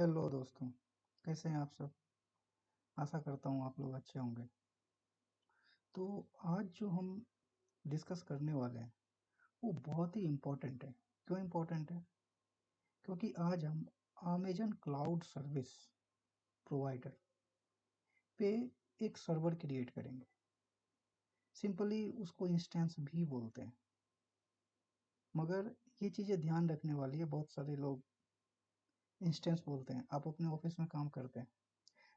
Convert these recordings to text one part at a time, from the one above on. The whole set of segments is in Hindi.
हेलो दोस्तों, कैसे हैं आप सब? आशा करता हूँ आप लोग अच्छे होंगे। तो आज जो हम डिस्कस करने वाले हैं वो बहुत ही इम्पोर्टेंट है। क्यों इम्पोर्टेंट है? क्योंकि आज हम अमेज़न क्लाउड सर्विस प्रोवाइडर पे एक सर्वर क्रिएट करेंगे। सिंपली उसको इंस्टेंस भी बोलते हैं, मगर ये चीज़ें ध्यान रखने वाली है। बहुत सारे लोग इंस्टेंस बोलते हैं। आप अपने ऑफिस में काम करते हैं,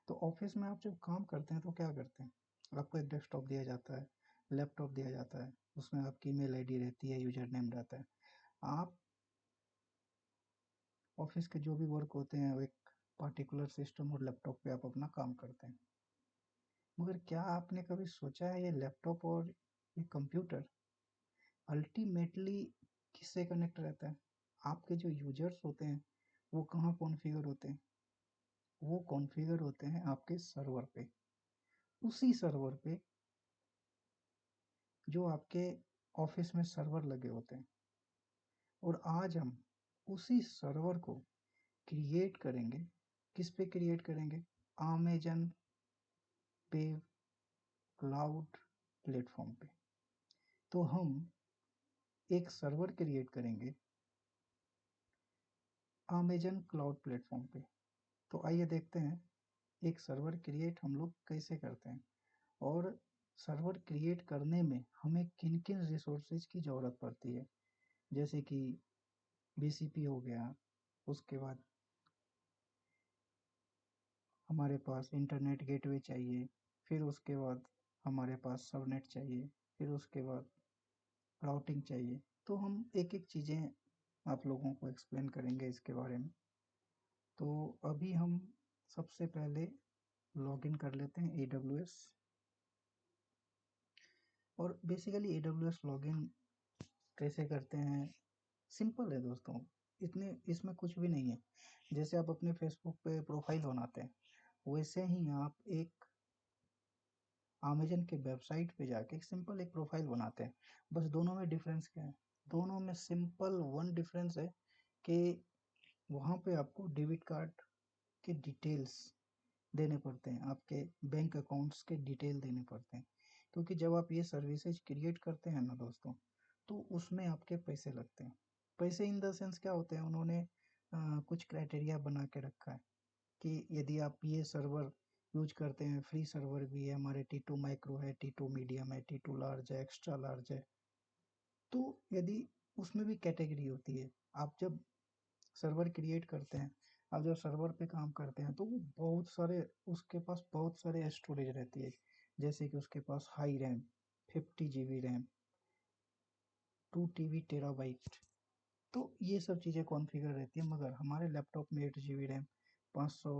तो ऑफिस में आप जब काम करते हैं तो क्या करते हैं? आपको एक डेस्कटॉप दिया जाता है, लैपटॉप दिया जाता है, उसमें आपकी ईमेल आईडी रहती है, यूजर नेम रहता है। आप ऑफिस के जो भी वर्क होते हैं वो एक पार्टिकुलर सिस्टम और लैपटॉप पे आप अपना काम करते हैं। मगर क्या आपने कभी सोचा है ये लैपटॉप और ये कंप्यूटर अल्टीमेटली किससे कनेक्ट रहता है? आपके जो यूजर्स होते हैं वो कहाँ कॉन्फ़िगर होते हैं? वो कॉन्फ़िगर होते हैं आपके सर्वर पे। उसी सर्वर पे जो आपके ऑफिस में सर्वर लगे होते हैं। और आज हम उसी सर्वर को क्रिएट करेंगे। किस पे क्रिएट करेंगे? अमेज़न पे क्लाउड प्लेटफॉर्म पे। तो हम एक सर्वर क्रिएट करेंगे अमेज़न क्लाउड प्लेटफॉर्म पे। तो आइए देखते हैं एक सर्वर क्रिएट हम लोग कैसे करते हैं, और सर्वर क्रिएट करने में हमें किन किन रिसोर्सेज की ज़रूरत पड़ती है। जैसे कि बीसीपी हो गया, उसके बाद हमारे पास इंटरनेट गेटवे चाहिए, फिर उसके बाद हमारे पास सबनेट चाहिए, फिर उसके बाद राउटिंग चाहिए। तो हम एक-एक चीज़ें आप लोगों को एक्सप्लेन करेंगे इसके बारे में। तो अभी हम सबसे पहले लॉगिन कर लेते हैं एडब्ल्यूएस। और बेसिकली एडब्ल्यूएस लॉगिन कैसे करते हैं? सिंपल है दोस्तों, इतने इसमें कुछ भी नहीं है। जैसे आप अपने फेसबुक पे प्रोफाइल बनाते हैं, वैसे ही आप एक अमेज़न के वेबसाइट पे जाके एक सिंपल एक प्रोफाइल बनाते हैं। बस दोनों में डिफरेंस क्या है? दोनों में सिंपल वन डिफरेंस है कि वहाँ पे आपको डेबिट कार्ड के डिटेल्स देने पड़ते हैं, आपके बैंक अकाउंट्स के डिटेल देने पड़ते हैं। क्योंकि जब आप ये सर्विसेज क्रिएट करते हैं ना दोस्तों, तो उसमें आपके पैसे लगते हैं। पैसे इन द सेंस क्या होते हैं, उन्होंने कुछ क्राइटेरिया बना के रखा है कि यदि आप ये सर्वर यूज करते हैं, फ्री सर्वर भी है हमारे, T2 माइक्रो है, T2 मीडियम है, T2 लार्ज है, एक्स्ट्रा लार्ज है। तो यदि उसमें भी कैटेगरी होती है। आप जब सर्वर क्रिएट करते हैं, आप जब सर्वर पे काम करते हैं, तो वो बहुत सारे उसके पास बहुत सारे स्टोरेज रहती है। जैसे कि उसके पास high RAM, 50 GB RAM, 2 TB terabyte. तो ये सब चीज़ें कॉन्फ़िगर रहती है। मगर हमारे लैपटॉप में 8 GB RAM, 500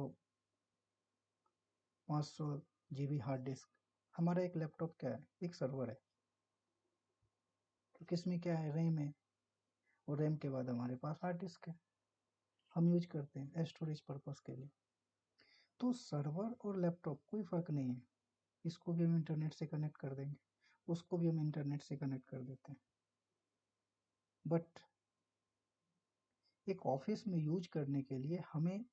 500 GB hard disk. हमारा एक लैपटॉप क्या है? एक सर्वर है। तो किसमें क्या है? रैम है। और रैम के बाद हमारे पास हार्ड डिस्क है, हम यूज करते हैं स्टोरेज पर्पस के लिए। तो सर्वर और लैपटॉप कोई फ़र्क नहीं है। इसको भी हम इंटरनेट से कनेक्ट कर देंगे, उसको भी हम इंटरनेट से कनेक्ट कर देते हैं। बट एक ऑफिस में यूज करने के लिए हमें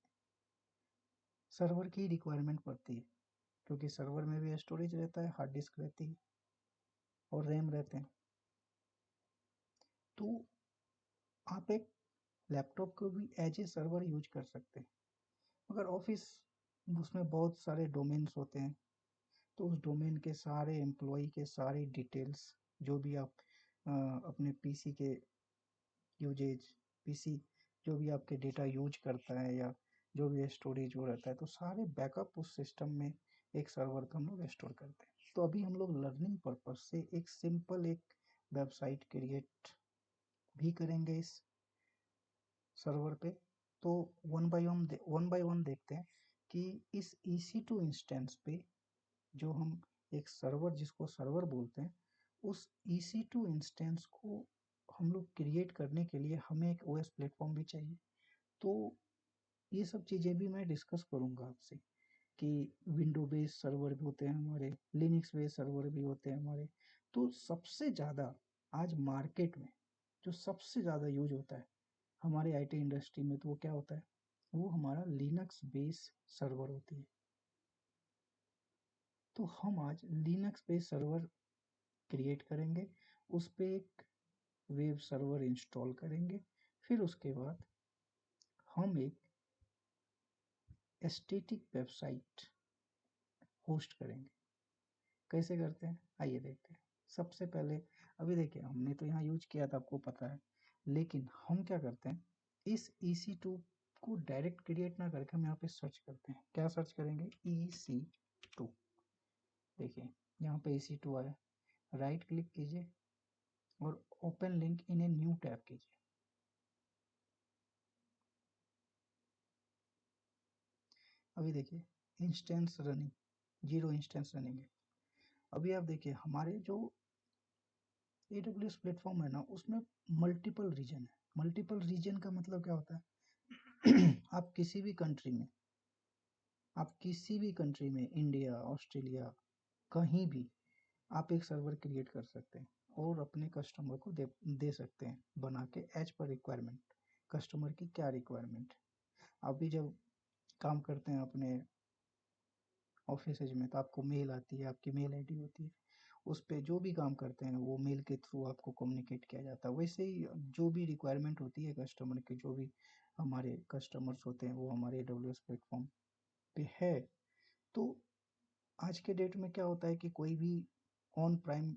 सर्वर की रिक्वायरमेंट पड़ती है, क्योंकि सर्वर में भी स्टोरेज रहता है, हार्ड डिस्क रहती है और रैम रहते हैं। तो आप एक लैपटॉप को भी एज ए सर्वर यूज कर सकते हैं। मगर ऑफिस, उसमें बहुत सारे डोमेन्स होते हैं। तो उस डोमेन के सारे एम्प्लॉय के सारी डिटेल्स, जो भी आप अपने पीसी के यूजेज, पीसी जो भी आपके डेटा यूज करता है या जो भी स्टोरेज वो रहता है, तो सारे बैकअप उस सिस्टम में एक सर्वर पे हम लोग स्टोर करते हैं। तो अभी हम लोग लर्निंग पर्पज से एक सिंपल एक वेबसाइट क्रिएट भी करेंगे इस सर्वर पे। तो वन बाय वन देखते हैं कि इस EC2 इंस्टेंस पे जो हम एक सर्वर, जिसको सर्वर बोलते हैं, उस EC2 इंस्टेंस को हम लोग क्रिएट करने के लिए हमें एक OS प्लेटफॉर्म भी चाहिए। तो ये सब चीज़ें भी मैं डिस्कस करूँगा आपसे कि विंडो बेस्ड सर्वर भी होते हैं हमारे, लिनक्स बेस्ड सर्वर भी होते हैं हमारे। तो सबसे ज़्यादा आज मार्केट में जो सबसे ज़्यादा यूज होता है हमारे IT इंडस्ट्री में, तो वो क्या होता है? वो हमारा लिनक्स बेस सर्वर होती है। तो हम आज लिनक्स बेस सर्वर क्रिएट करेंगे, उस पर एक वेब सर्वर इंस्टॉल करेंगे, फिर उसके बाद हम एक स्टैटिक वेबसाइट होस्ट करेंगे। कैसे करते हैं आइए देखते हैं। सबसे पहले अभी देखिए हमने तो यहाँ यूज किया था, आपको पता है, लेकिन हम क्या करते हैं, इस EC2 को डायरेक्ट क्रिएट ना करके हम यहाँ पे सर्च करते हैं। क्या सर्च करेंगे, EC2। देखिए यहाँ पे EC2 आया, राइट क्लिक कीजिए और open link in a new tab कीजिए। अभी देखिए इंस्टेंस रनिंग, 0 इंस्टेंस रनिंग है। अभी आप देखिए हमारे जो AWS प्लेटफॉर्म है ना, उसमें मल्टीपल रीजन है। मल्टीपल रीजन का मतलब क्या होता है आप किसी भी कंट्री में, आप किसी भी कंट्री में, इंडिया, ऑस्ट्रेलिया, कहीं भी आप एक सर्वर क्रिएट कर सकते हैं और अपने कस्टमर को दे सकते हैं बना के एज पर रिक्वायरमेंट। कस्टमर की क्या रिक्वायरमेंट है, आप भी जब काम करते हैं अपने ऑफिस में तो आपको मेल आती है, आपकी मेल आईडी होती है, उस पे जो भी काम करते हैं वो मेल के थ्रू आपको कम्युनिकेट किया जाता है। वैसे ही जो भी रिक्वायरमेंट होती है कस्टमर की, जो भी हमारे कस्टमर्स होते हैं वो हमारे AWS प्लेटफॉर्म पे है। तो आज के डेट में क्या होता है कि कोई भी on prime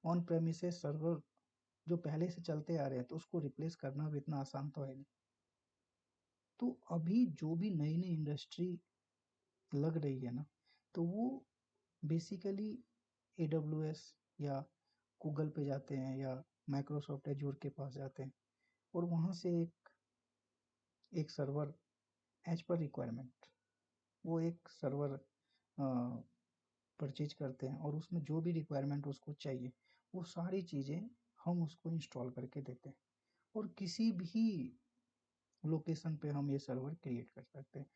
on premises server जो पहले से चलते आ रहे हैं तो उसको रिप्लेस करना भी इतना आसान तो है नहीं। तो अभी जो भी नई नई इंडस्ट्री लग रही है ना, तो वो बेसिकली AWS या गूगल पे जाते हैं या माइक्रोसॉफ्ट एजूर के पास जाते हैं और वहाँ से एक सर्वर एज पर रिक्वायरमेंट, वो एक सर्वर परचेज करते हैं और उसमें जो भी रिक्वायरमेंट उसको चाहिए वो सारी चीज़ें हम उसको इंस्टॉल करके देते हैं और किसी भी लोकेशन पे हम ये सर्वर क्रिएट कर सकते हैं।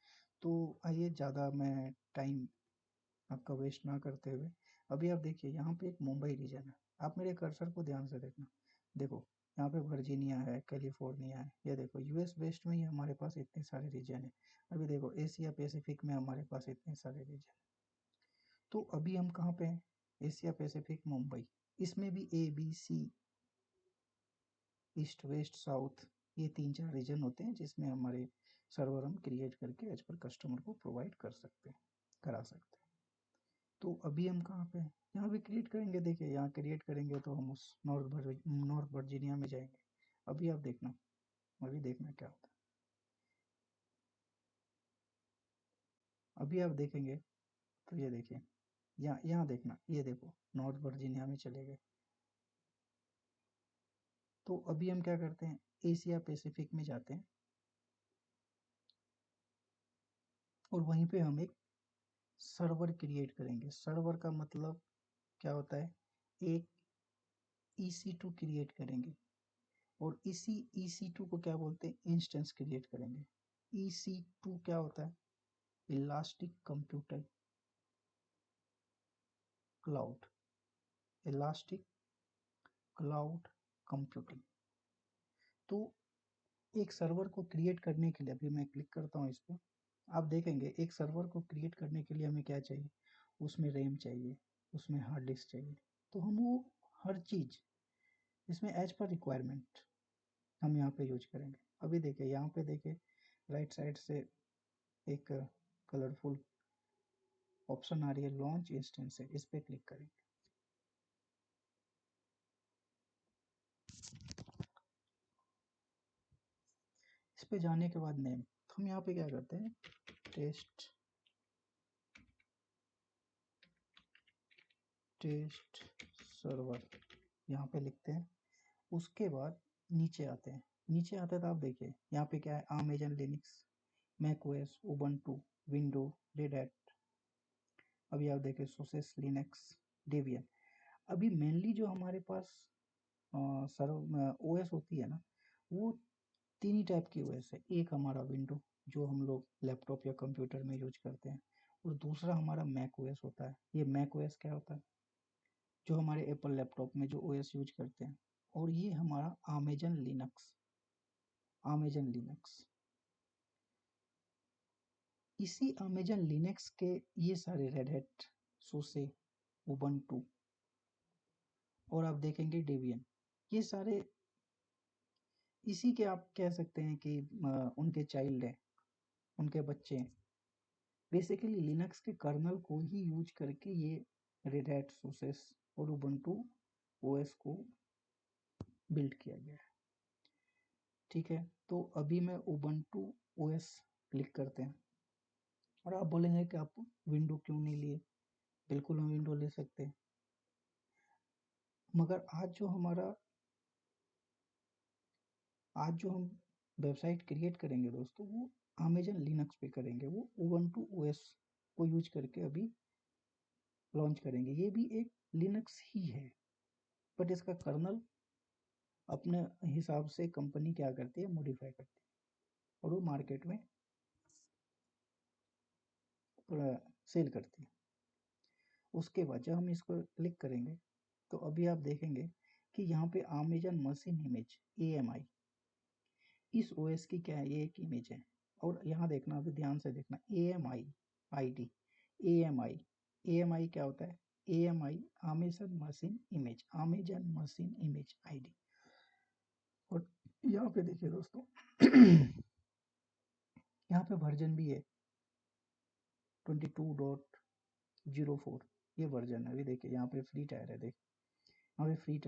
तो आइए ज़्यादा मैं टाइम आपका वेस्ट ना करते हुए, अभी आप देखिए यहाँ पे एक मुंबई रीजन है। आप मेरे कर्सर को ध्यान से देखना, देखो यहाँ पे वर्जीनिया है, कैलिफोर्निया है, ये देखो US वेस्ट में ही हमारे पास इतने सारे रीजन है। अभी देखो एशिया पैसिफिक में हमारे पास इतने सारे रीजन। तो अभी हम कहाँ पे हैं, एशिया पैसिफिक मुंबई। इसमें भी ABC, ईस्ट वेस्ट साउथ, ये 3-4 रीजन होते हैं जिसमें हमारे सर्वर हम क्रिएट करके एज पर कस्टमर को प्रोवाइड कर सकते हैं, करा सकते हैं। तो अभी हम कहाँ पे हैं, यहाँ पे क्रिएट करेंगे। देखिए यहाँ क्रिएट करेंगे तो हम उस नॉर्थ वर्जीनिया में जाएंगे। अभी आप देखना, अभी देखना क्या होता है। अभी आप देखेंगे तो ये देखिए, यहाँ यहाँ देखना, ये देखो नॉर्थ वर्जीनिया में चले गए। तो अभी हम क्या करते हैं, एशिया पैसिफिक में जाते हैं और वहीं पे हम एक सर्वर क्रिएट करेंगे। सर्वर का मतलब क्या होता है, एक EC2 क्रिएट करेंगे और इसी EC2 को क्या बोलते हैं, इंस्टेंस क्रिएट करेंगे। EC2 क्या होता है, elastic computer cloud, elastic cloud computing. तो एक सर्वर को क्रिएट करने के लिए, अभी मैं क्लिक करता हूँ इस पर, आप देखेंगे एक सर्वर को क्रिएट करने के लिए हमें क्या चाहिए, उसमें रैम चाहिए, उसमें हार्ड डिस्क चाहिए। तो हम वो हर चीज़ इसमें एज पर रिक्वायरमेंट हम यहाँ पे यूज करेंगे। अभी देखिए यहाँ पे देखिए राइट साइड से एक कलरफुल ऑप्शन आ रही है, लॉन्च इंस्टेंस है, इस पे क्लिक करेंगे। इस पे जाने के बाद नेम, तो हम यहाँ पे क्या करते हैं, टेस्ट टेस्ट सर्वर यहाँ पे लिखते हैं। उसके बाद नीचे आते हैं, नीचे आते तो आप देखिए यहाँ पे क्या है, Amazon Linux, Mac OS, Ubuntu, window, Red Hat. अभी आप देखिए सोसेस लिनक्स, डेबियन। अभी मेनली जो हमारे पास सर्व ओएस होती है ना, वो 3 ही टाइप की ओएस है। एक हमारा विंडो जो हम लोग लैपटॉप या कंप्यूटर में यूज करते हैं, और दूसरा हमारा मैक ओएस होता है। ये मैक ओएस क्या होता है, जो हमारे एप्पल लैपटॉप में जो ओएस यूज करते हैं। और ये हमारा अमेजन लिनक्स, अमेजन लिनक्स। इसी अमेजन लिनक्स के ये सारे रेड हैट, सूसे, उबंटू और आप देखेंगे डेबियन, ये सारे इसी के आप कह सकते हैं कि उनके चाइल्ड हैं, उनके बच्चे हैं। बेसिकली लिनक्स के कर्नल को ही यूज करके ये रेड हैट, सूसेस और उबंटू ओएस को बिल्ड किया गया है। ठीक है, तो अभी मैं उबंटू ओएस क्लिक करते हैं और आप बोलेंगे कि आप विंडो क्यों नहीं लिए? बिल्कुल हम विंडो ले सकते हैं, मगर आज जो हम वेबसाइट क्रिएट करेंगे दोस्तों, वो अमेजन लिनक्स पे करेंगे, वो उबंटू ओएस को यूज करके अभी लॉन्च करेंगे। ये भी एक लिनक्स ही है, बट इसका कर्नल अपने हिसाब से कंपनी क्या करती है, मॉडिफाई करती है और वो मार्केट में सेल करती है। उसके बाद जब हम इसको क्लिक करेंगे तो अभी आप देखेंगे कि यहाँ पे अमेजन मशीन इमेज AMI, इस ओएस की क्या है, ये एक इमेज है। और यहाँ देखना, अभी ध्यान से देखना, AMI ID, AMI क्या होता है? AMI Amazon machine image, Amazon machine image ID। और यहाँ पे देखिए दोस्तों यहाँ पे वर्जन भी है 22.04, ये वर्जन है। अभी देखिए यहाँ पे फ्री टायर है, देखिए यहाँ पे फ्री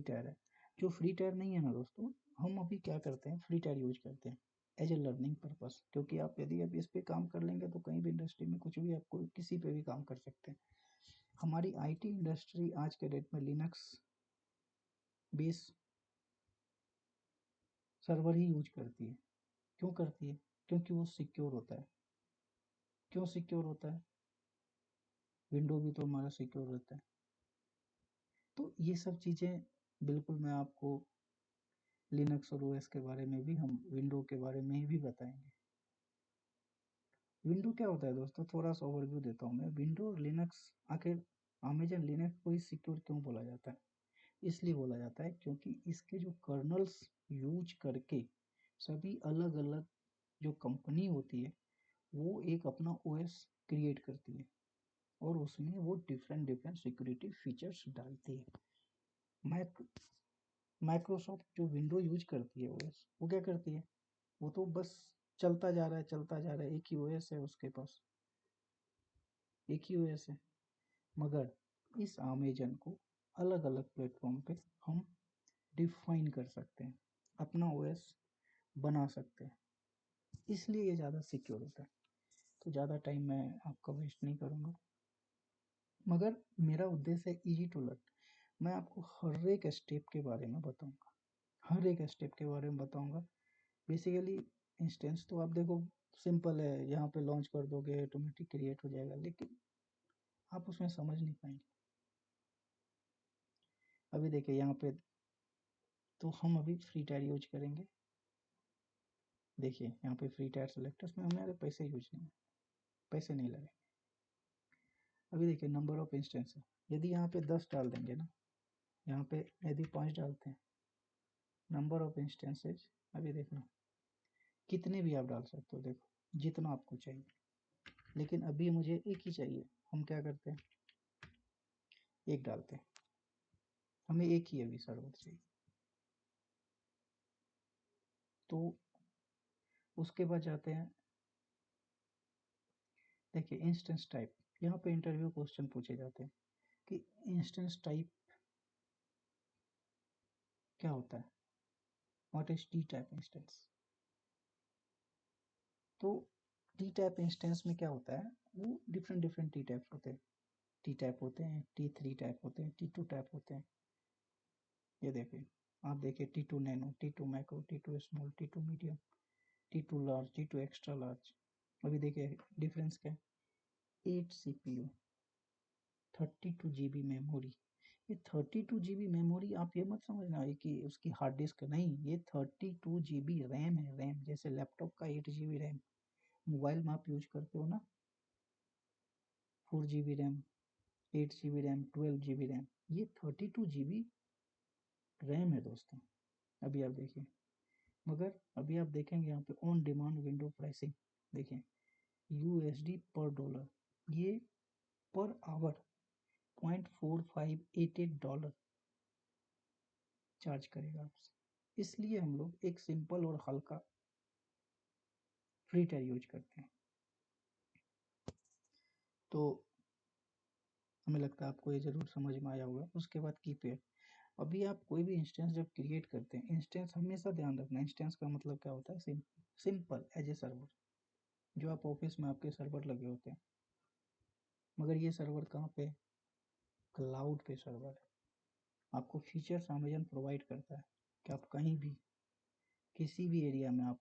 टायर है। जो फ्री टायर नहीं है ना दोस्तों, हम अभी क्या करते हैं, फ्री टायर यूज करते हैं एज ए लर्निंग पर्पस, क्योंकि आप यदि आप इस पे काम कर लेंगे तो कहीं भी इंडस्ट्री में कुछ भी आपको किसी पे भी काम कर सकते हैं। हमारी IT इंडस्ट्री आज के डेट में लिनक्स बेस सर्वर ही यूज करती है। क्यों करती है? क्योंकि वो सिक्योर होता है। क्यों सिक्योर होता है? विंडो भी तो हमारा सिक्योर रहता है। तो ये सब चीज़ें बिल्कुल मैं आपको लिनक्स और ओएस के बारे में भी, हम विंडो के बारे में भी बताएंगे। विंडो क्या होता है दोस्तों, थोड़ा सा ओवरव्यू देता हूँ मैं। विंडो और लिनक्स, आखिर अमेजन लिनक्स को ही सिक्योर क्यों बोला जाता है? इसलिए बोला जाता है क्योंकि इसके जो कर्नल्स यूज करके सभी अलग अलग जो कंपनी होती है वो एक अपना ओएस क्रिएट करती है और उसमें वो डिफरेंट डिफरेंट सिक्योरिटी फीचर्स डालती है। माइक्रोसॉफ्ट जो विंडो यूज करती है ओएस, वो क्या करती है, वो तो बस चलता जा रहा है, एक ही ओएस है उसके पास, एक ही ओएस है। मगर इस अमेजन को अलग अलग प्लेटफॉर्म पे हम डिफाइन कर सकते हैं, अपना ओएस बना सकते हैं, इसलिए ये ज़्यादा सिक्योर होता है। तो ज़्यादा टाइम मैं आपका वेस्ट नहीं करूँगा, मगर मेरा उद्देश्य है इजी टू लर्न। मैं आपको हर एक स्टेप के बारे में बताऊँगा, हर एक स्टेप के बारे में बताऊँगा। बेसिकली इंस्टेंस तो आप देखो सिंपल है, यहाँ पे लॉन्च कर दोगे ऑटोमेटिक क्रिएट हो जाएगा, लेकिन आप उसमें समझ नहीं पाएंगे। अभी देखिए यहाँ पे, तो हम अभी फ्री टायर यूज करेंगे। देखिए यहाँ पे फ्री टायर सेलेक्ट है, उसमें हमारे पैसे यूज नहीं है, पैसे नहीं लगे। अभी देखिए नंबर ऑफ इंस्टेंस है, यदि यहाँ पे 10 डाल देंगे ना, यहाँ पे यदि 5 डालते हैं, नंबर ऑफ इंस्टेंसेज अभी देखना कितने भी आप डाल सकते हो, देखो जितना आपको चाहिए। लेकिन अभी मुझे एक ही चाहिए, हम क्या करते हैं, एक डालते हैं, हमें एक ही अभी सर्वर चाहिए। तो उसके बाद जाते हैं, देखिए इंस्टेंस टाइप, यहाँ पे इंटरव्यू क्वेश्चन पूछे जाते हैं कि इंस्टेंस टाइप क्या होता है, what is T type instance. तो टी टाइप इंस्टेंस में क्या होता है, वो डिफरेंट डिफरेंट टी टाइप्स होते हैं। टी टाइप होते हैं, T3 टाइप होते हैं, T2 टाइप होते हैं। ये देखिए, आप देखिए T2 nano, T2 macro, T2 small, T2 medium, T2 large, T2 extra large. अभी देखिए डिफरेंस क्या है, 8 CPU, 32 GB मेमोरी। ये 32 GB मेमोरी आप ये मत समझना है कि उसकी हार्ड डिस्क, नहीं, ये 32 GB रैम है, रैम जैसे लैपटॉप का 8 GB रैम, मोबाइल में आप यूज करते हो ना 4 GB RAM, 8 GB RAM, 12 GB RAM, ये 32 GB रैम है दोस्तों। अभी आप देखिए, मगर अभी आप देखेंगे यहाँ पे ऑन डिमांड विंडो प्राइसिंग, देखिए USD पर डॉलर, ये पर आवर $0.4588 चार्ज करेगा आपसे। इसलिए हम लोग एक सिंपल और हल्का फ्री टायर यूज करते हैं। तो हमें लगता है आपको ये जरूर समझ में आया होगा। उसके बाद की पेयर, अभी आप कोई भी इंस्टेंस जब क्रिएट करते हैं, इंस्टेंस हमेशा ध्यान रखना, इंस्टेंस का मतलब क्या होता है, सिंपल एज ए सर्वर। जो आप ऑफिस में आपके सर्वर लगे होते हैं, मगर ये सर्वर कहाँ पे, क्लाउड पे सर्वर है। आपको फीचर्स अमेजन प्रोवाइड करता है कि आप कहीं भी किसी भी एरिया में आप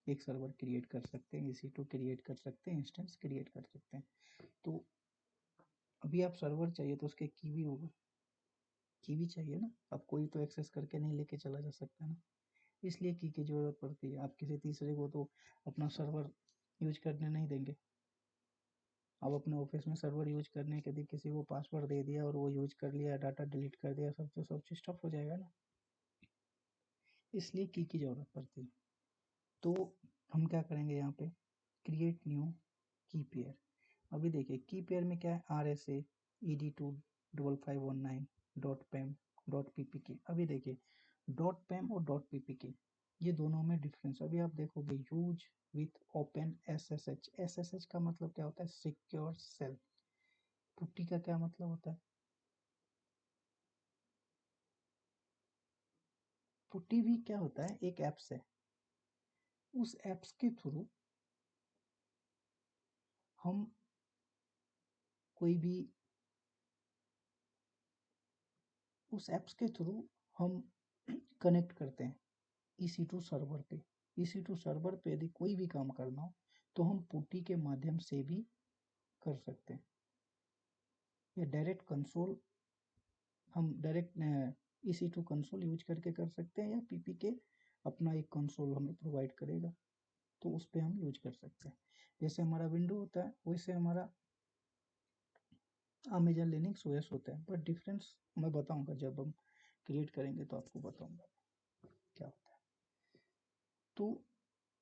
एक सर्वर क्रिएट कर सकते हैं, EC2 क्रिएट कर सकते हैं, इंस्टेंस क्रिएट कर सकते हैं। तो अभी आप सर्वर चाहिए तो उसके की भी होगा, की भी चाहिए ना, अब कोई तो एक्सेस करके नहीं लेके चला जा सकता ना, इसलिए की जरूरत पड़ती है। आप किसी तीसरे को तो अपना सर्वर यूज करने नहीं देंगे। अब अपने ऑफिस में सर्वर यूज करने के लिए किसी को पासवर्ड दे दिया और वो यूज कर लिया, डाटा डिलीट कर दिया, सब तो सब चीज ठप हो जाएगा ना, इसलिए की जरूरत पड़ती है। तो हम क्या करेंगे यहाँ पे, क्रिएट न्यू की पेयर। अभी देखिए की पेयर में क्या है, RSA ED25519.pem.ppk। अभी देखिए .pem और .ppk ये दोनों में डिफरेंस अभी आप देखोगे। Use with open SSH, SSH का मतलब क्या होता है, सिक्योर सेल। पुट्टी का क्या मतलब होता है, पुट्टी भी क्या होता है, एक ऐप्स है, उस ऐप्स के थ्रू हम कोई भी, उस ऐप्स के थ्रू हम कनेक्ट करते हैं EC2 सर्वर पे। EC2 सर्वर पे यदि कोई भी काम करना हो तो हम पुट्टी के माध्यम से भी कर सकते हैं, या डायरेक्ट कंसोल, हम डायरेक्ट EC2 कंसोल यूज करके कर सकते हैं, या PPK अपना एक कंसोल हमें प्रोवाइड करेगा तो उस पर हम यूज कर सकते हैं। जैसे हमारा विंडो होता है वैसे हमारा अमेजन लिनक्स OS होता है, बट डिफरेंस मैं बताऊंगा जब हम क्रिएट करेंगे तो आपको बताऊंगा क्या होता है। तो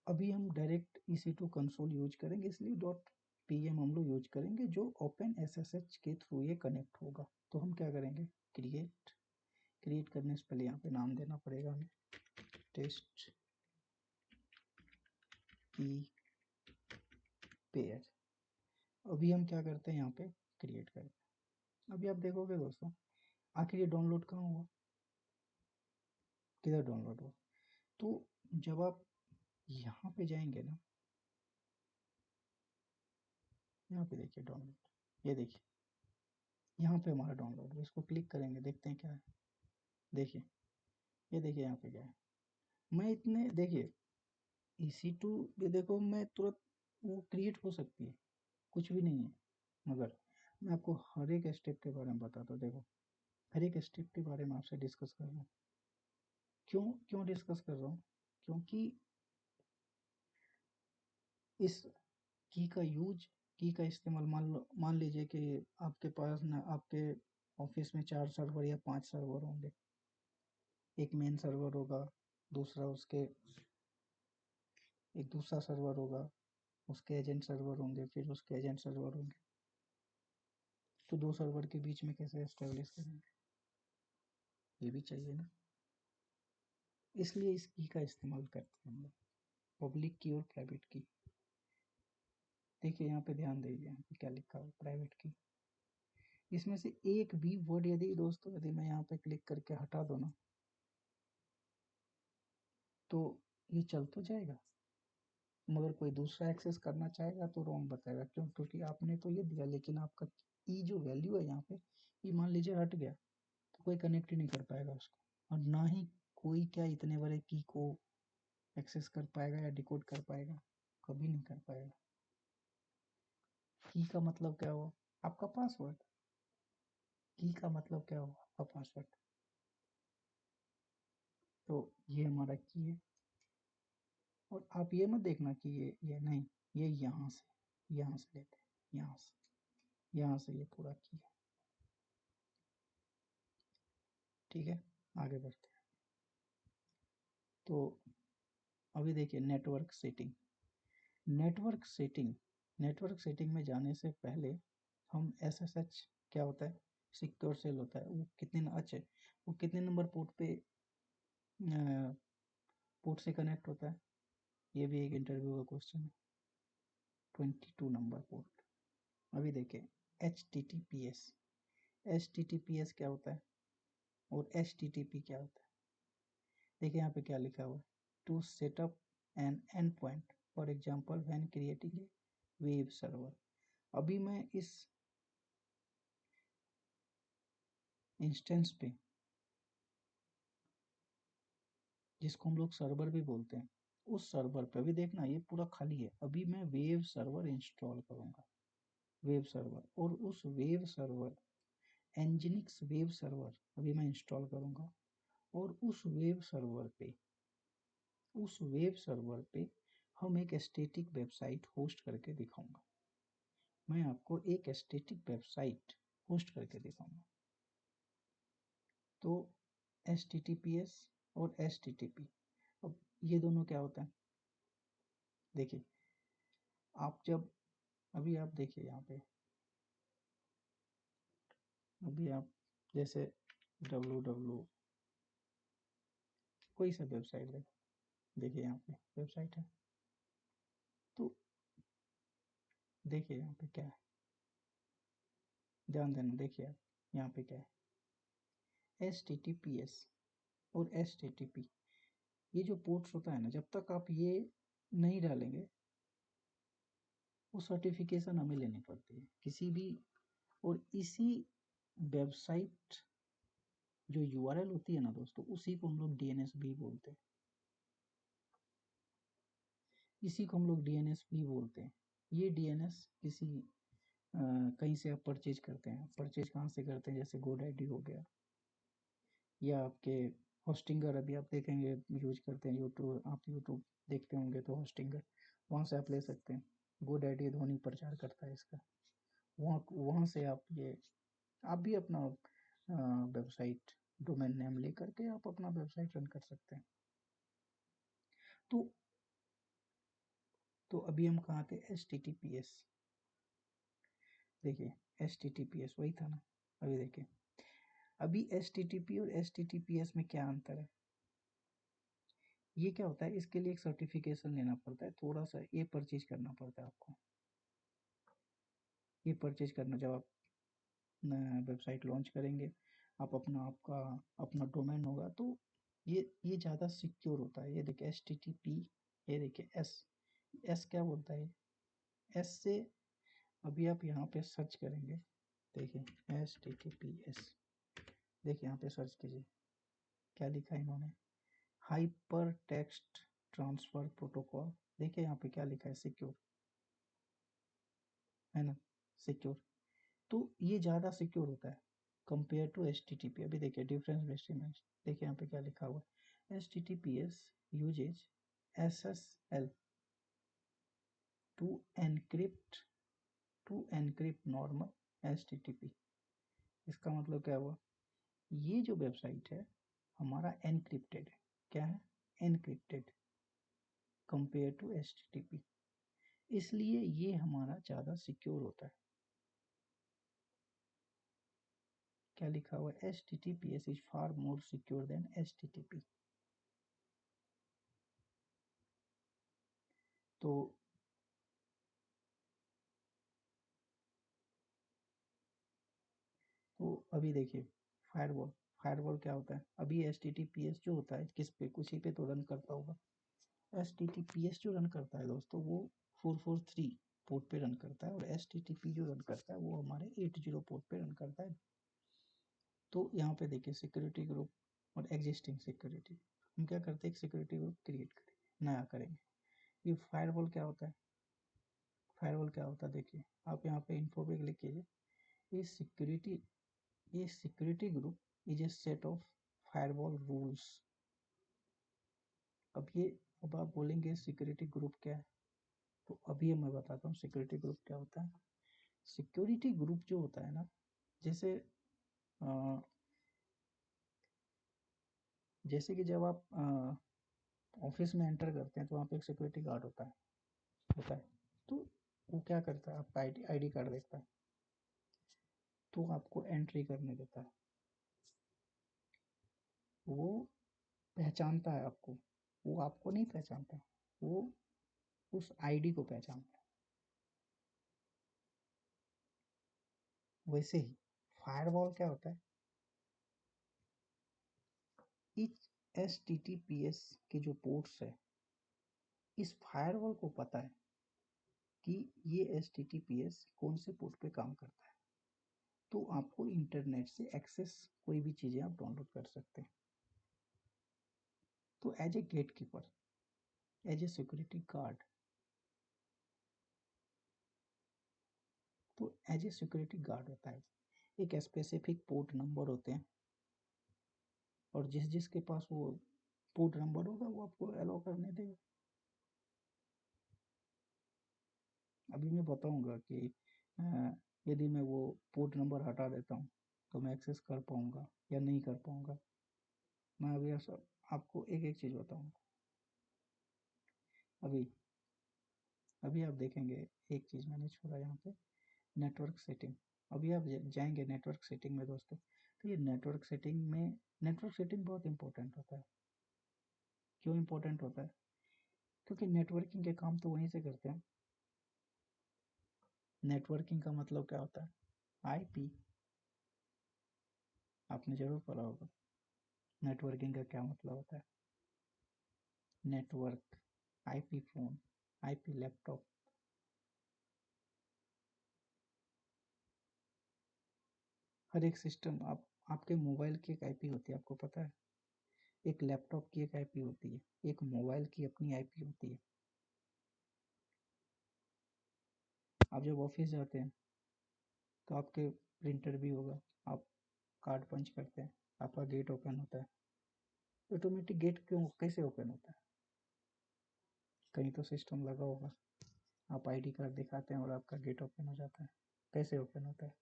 अभी हम डायरेक्ट EC2 कंसोल यूज करेंगे, इसलिए .pm हम लोग यूज करेंगे, जो ओपन SSH के थ्रू ये कनेक्ट होगा। तो हम क्या करेंगे, क्रिएट करने से पहले यहाँ पे नाम देना पड़ेगा हमें, टेस्ट की पेयर। अभी हम क्या करते हैं, यहाँ पे क्रिएट करते हैं। अभी आप देखोगे दोस्तों, आखिर ये डाउनलोड कहाँ हुआ, किधर डाउनलोड हुआ, तो जब आप यहाँ पे जाएंगे ना, यहाँ पे देखिए डाउनलोड, ये देखिए यहाँ पे हमारा डाउनलोड, इसको क्लिक करेंगे, देखते हैं क्या है। देखिए ये देखिए यहाँ पे क्या है, मैं इतने देखिए EC2 ये देखो, मैं तुरंत वो क्रिएट हो सकती है, कुछ भी नहीं है, मगर मैं आपको हर एक स्टेप के बारे में बताता हूँ। देखो हर एक स्टेप के बारे में आपसे डिस्कस कर रहा हूँ। क्यों क्यों डिस्कस कर रहा हूँ, क्योंकि इस की का इस्तेमाल, मान लीजिए कि आपके पास ना, आपके ऑफिस में 4 सर्वर या 5 सर्वर होंगे, एक मेन सर्वर होगा, दूसरा उसके एक दूसरा सर्वर होगा, उसके एजेंट सर्वर होंगे, फिर उसके एजेंट सर्वर होंगे, तो 2 सर्वर के बीच में कैसे एस्टेब्लिश करेंगे, ये भी चाहिए ना, इसलिए इस की का इस्तेमाल करते हैं हम लोग, पब्लिक की और प्राइवेट की। देखिए यहाँ पे ध्यान दीजिए, यहाँ पे क्या लिखा हुआ, प्राइवेट की। इसमें से एक भी वर्ड यदि दोस्तों, यदि मैं यहाँ पे क्लिक करके हटा दूँ ना, तो ये चल तो जाएगा, मगर कोई दूसरा एक्सेस करना चाहेगा तो रॉन्ग बताएगा। क्यों, क्योंकि आपने तो ये दिया, लेकिन आपका ई जो वैल्यू है यहाँ पे, ये मान लीजिए हट गया, तो कोई कनेक्ट ही नहीं कर पाएगा उसको, और ना ही कोई क्या इतने बड़े की को एक्सेस कर पाएगा या डिकोड कर पाएगा, कभी नहीं कर पाएगा। की का मतलब क्या हुआ, आपका पासवर्ड, की का मतलब क्या हुआ, आपका पासवर्ड। तो ये हमारा की है, और आप ये मत देखना कि ये नहीं, ये यहाँ से लेते हैं, यहाँ से ये पूरा की है। ठीक है, आगे बढ़ते हैं। तो अभी देखिए नेटवर्क सेटिंग, नेटवर्क सेटिंग में जाने से पहले हम SSH क्या होता है, सिक्योर सेल होता है, वो कितने नंबर पोर्ट से कनेक्ट होता है, ये भी एक इंटरव्यू का क्वेश्चन है। 22 नंबर पोर्ट। अभी देखिए HTTPS क्या होता है और HTTP क्या होता है। देखिए यहाँ पे क्या लिखा हुआ है, to setup an end point for example when creating a web server. अभी मैं इस इंस्टेंस पे, जिसको हम लोग सर्वर भी बोलते हैं, उस सर्वर पे अभी देखना ये पूरा खाली है। अभी मैं वेब सर्वर इंस्टॉल करूंगा, वेब सर्वर, और उस वेब सर्वर एनजिनिक्स वेब सर्वर अभी मैं इंस्टॉल करूंगा, और उस वेब सर्वर पे हम एक स्टैटिक वेबसाइट होस्ट करके दिखाऊंगा। मैं आपको एक स्टैटिक वेबसाइट होस्ट करके दिखाऊंगा। तो HTTPS और HTTP, अब ये दोनों क्या होता है, देखिए अभी आप देखिए यहाँ पे, अभी आप जैसे www कोई सा वेबसाइट देखिए यहाँ पे वेबसाइट है, तो देखिए यहाँ पे क्या है, ध्यान देना, देखिए आप यहाँ पे क्या है, HTTPS और HTTP, ये जो पोर्ट्स होता है ना, जब तक आप ये नहीं डालेंगे वो सर्टिफिकेशन हमें लेनी पड़ती है किसी भी। और इसी वेबसाइट जो URL होती है ना दोस्तों, उसी को हम लोग DNS भी बोलते हैं, इसी को हम लोग DNS भी बोलते हैं। ये DNS किसी कहीं से आप परचेज करते हैं, परचेज कहाँ से करते हैं, जैसे GoDaddy हो गया, या आपके होस्टिंगर, अभी आप देखेंगे यूज करते हैं यूट्यूब, आप यूट्यूब देखते होंगे तो होस्टिंगर, वहाँ से आप ले सकते हैं। GoDaddy ध्वनि प्रचार करता है इसका, वहाँ से आप भी अपना वेबसाइट डोमेन नेम लेकर के आप अपना वेबसाइट रन कर सकते हैं। तो अभी हम कहाँ थे, HTTPS, देखिए HTTPS वही था ना। अभी देखिए, अभी HTTP और HTTPS में क्या अंतर है, ये क्या होता है, इसके लिए एक सर्टिफिकेशन लेना पड़ता है, थोड़ा सा ये परचेज करना पड़ता है आपको। ये परचेज करना, जब आप वेबसाइट लॉन्च करेंगे, आप आपका अपना डोमेन होगा, तो ये ज़्यादा सिक्योर होता है। ये देखिए HTTP, ये देखिए एस क्या बोलता है, एस से अभी आप यहाँ पे सर्च करेंगे, देखिए HTTPS, देखिए यहाँ पे सर्च कीजिए क्या लिखा है इन्होंने, हाइपर टेक्स्ट ट्रांसफर प्रोटोकॉल। देखिए यहाँ पे क्या लिखा है, सिक्योर, है ना, सिक्योर। तो ये ज़्यादा सिक्योर होता है कंपेयर टू HTTP। अभी देखिए डिफरेंस बेस्ड, देखिए यहाँ पे क्या लिखा हुआ है, HTTPS uses SSL to encrypt normal HTTP। इसका मतलब क्या हुआ, ये जो वेबसाइट है हमारा एनक्रिप्टेड है, क्या है, एनक्रिप्टेड कंपेयर टू HTTP, इसलिए ये हमारा ज़्यादा सिक्योर होता है। क्या लिखा हुआ है, HTTPS is far more secure than HTTP। तो अभी देखिए फायरवॉल क्या होता है, अभी HTTPS जो होता है किस पे, कुछ ही पे तो रन करता होगा। HTTPS जो रन करता है दोस्तों, वो 443 पोर्ट पे रन करता है, और HTTP जो रन करता है वो हमारे 80 पोर्ट पे रन करता है। तो यहाँ पे देखिए सिक्योरिटी ग्रुप और एग्जिस्टिंग सिक्योरिटी, हम क्या करते हैं, एक सिक्योरिटी ग्रुप क्रिएट करेंगे, नया करेंगे। ये फायरवॉल क्या होता है, देखिए आप यहाँ पे इन्फो पे क्लिक कीजिए, ये security group is a set of firewall rules. अब आप बोलेंगे सिक्योरिटी ग्रुप क्या है, तो अभी मैं बताता हूँ सिक्योरिटी ग्रुप क्या होता है। सिक्योरिटी ग्रुप जो होता है ना, जैसे कि जब आप ऑफिस में एंटर करते हैं तो वहाँ पे एक सिक्योरिटी गार्ड होता है, क्या करता है, आपका आईडी कार्ड देखता है तो आपको एंट्री करने देता है, वो पहचानता है आपको, वो आपको नहीं पहचानता, वो उस आईडी को पहचानता है। वैसे ही फायरवॉल क्या होता है, इस HTTPS के जो पोर्ट्स है, इस फायरवॉल को पता है कि ये HTTPS कौन से पोर्ट पे काम करता है, तो आपको इंटरनेट से एक्सेस कोई भी चीज़ें आप डाउनलोड कर सकते हैं। तो as a gatekeeper, as a security guard, तो एज ए सिक्योरिटी गार्ड होता है, एक स्पेसिफिक पोर्ट नंबर होते हैं, और जिस जिसके पास वो पोर्ट नंबर होगा वो आपको अलाउ करने देगा। अभी मैं बताऊंगा कि यदि मैं वो पोर्ट नंबर हटा देता हूँ तो मैं एक्सेस कर पाऊंगा या नहीं कर पाऊंगा। मैं अभी आपको एक एक चीज़ बताऊंगा। अभी अभी आप देखेंगे, एक चीज़ मैंने छोड़ा यहाँ पे, नेटवर्क सेटिंग। अभी आप जाएंगे नेटवर्क सेटिंग में दोस्तों, तो ये नेटवर्क सेटिंग में, नेटवर्क सेटिंग बहुत इंपॉर्टेंट होता है। क्यों इंपॉर्टेंट होता है? क्योंकि नेटवर्किंग के काम तो वहीं से करते हैं। नेटवर्किंग का मतलब क्या होता है? आईपी, आपने जरूर पढ़ा होगा नेटवर्किंग का क्या मतलब होता है। Network, IP phone, IP laptop, हर एक सिस्टम, आप आपके मोबाइल की एक आईपी होती है, आपको पता है? एक लैपटॉप की एक आईपी होती है, एक मोबाइल की अपनी आईपी होती है। आप जब ऑफिस जाते हैं तो आपके प्रिंटर भी होगा, आप कार्ड पंच करते हैं, आपका गेट ओपन होता है। ऑटोमेटिक गेट क्यों, कैसे ओपन होता है? कहीं तो सिस्टम लगा होगा, आप आईडी कार्ड दिखाते हैं और आपका गेट ओपन हो जाता है। कैसे ओपन होता है?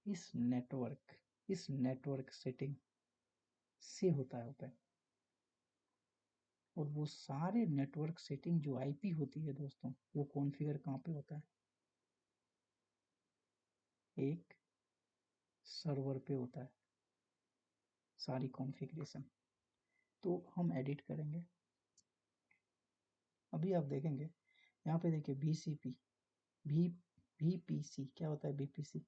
इस नेटवर्क सेटिंग से होता है ओपन। और वो सारे नेटवर्क सेटिंग जो आईपी होती है दोस्तों, वो कॉन्फ़िगर कहाँ पे होता है? एक सर्वर पे होता है सारी कॉन्फ़िगरेशन। तो हम एडिट करेंगे। अभी आप देखेंगे यहाँ पे, देखिए बीसीपी, भी VPC क्या होता है? VPC,